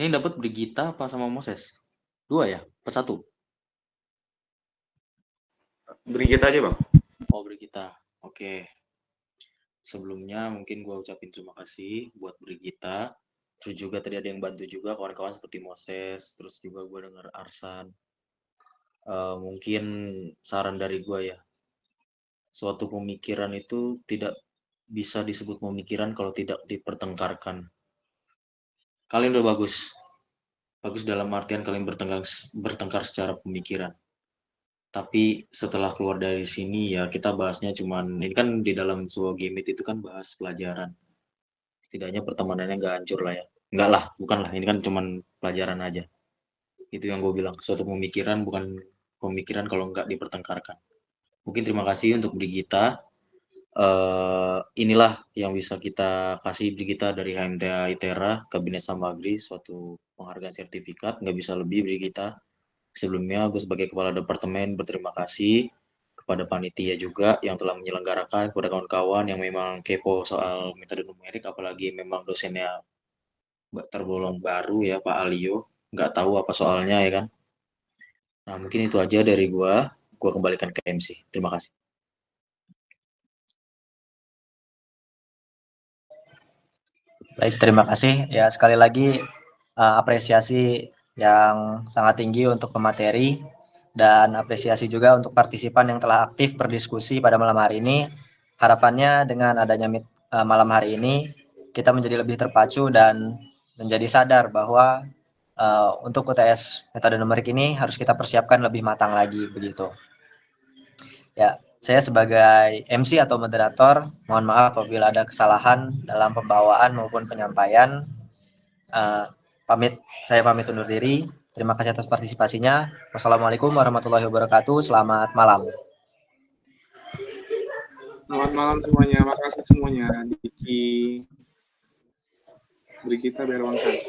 Ini dapat Brigita apa sama Moses? 2 ya? Apa 1? Brigita aja, Bang. Oh, Brigita. Oke. Sebelumnya mungkin gua ucapin terima kasih buat Brigita. Terus juga tadi ada yang bantu juga kawan-kawan seperti Moses, terus juga gua dengar Arsan. Mungkin saran dari gua ya. Suatu pemikiran itu tidak bisa disebut pemikiran kalau tidak dipertengkarkan. Kalian udah bagus. Bagus dalam artian kalian bertengkar secara pemikiran. Tapi setelah keluar dari sini ya kita bahasnya cuman, ini kan di dalam sebuah game itu kan bahas pelajaran. Setidaknya pertemanannya nggak hancur lah ya. Enggak lah, bukan lah. Ini kan cuman pelajaran aja. Itu yang gue bilang. Suatu pemikiran bukan pemikiran kalau nggak dipertengkarkan. Mungkin terima kasih untuk Brigita. Inilah yang bisa kita kasih Brigita dari HMTA ITERA, Kabinet Samagri, suatu penghargaan sertifikat. Nggak bisa lebih Brigita. Sebelumnya, gue sebagai Kepala Departemen berterima kasih kepada panitia juga yang telah menyelenggarakan, kepada kawan-kawan yang memang kepo soal metode numerik, apalagi memang dosennya tergolong baru ya, Pak Alio, nggak tahu apa soalnya ya kan. Nah, mungkin itu aja dari gue kembalikan ke MC. Terima kasih. Baik, terima kasih. Ya, sekali lagi apresiasi yang sangat tinggi untuk pemateri dan apresiasi juga untuk partisipan yang telah aktif berdiskusi pada malam hari ini. Harapannya dengan adanya malam hari ini kita menjadi lebih terpacu dan menjadi sadar bahwa untuk UTS metode numerik ini harus kita persiapkan lebih matang lagi begitu. Ya, saya sebagai MC atau moderator mohon maaf apabila ada kesalahan dalam pembawaan maupun penyampaian. Saya pamit undur diri. Terima kasih atas partisipasinya. Wassalamualaikum warahmatullahi wabarakatuh. Selamat malam. Selamat malam semuanya. Makasih semuanya. Diki, Brigita Berwangkas.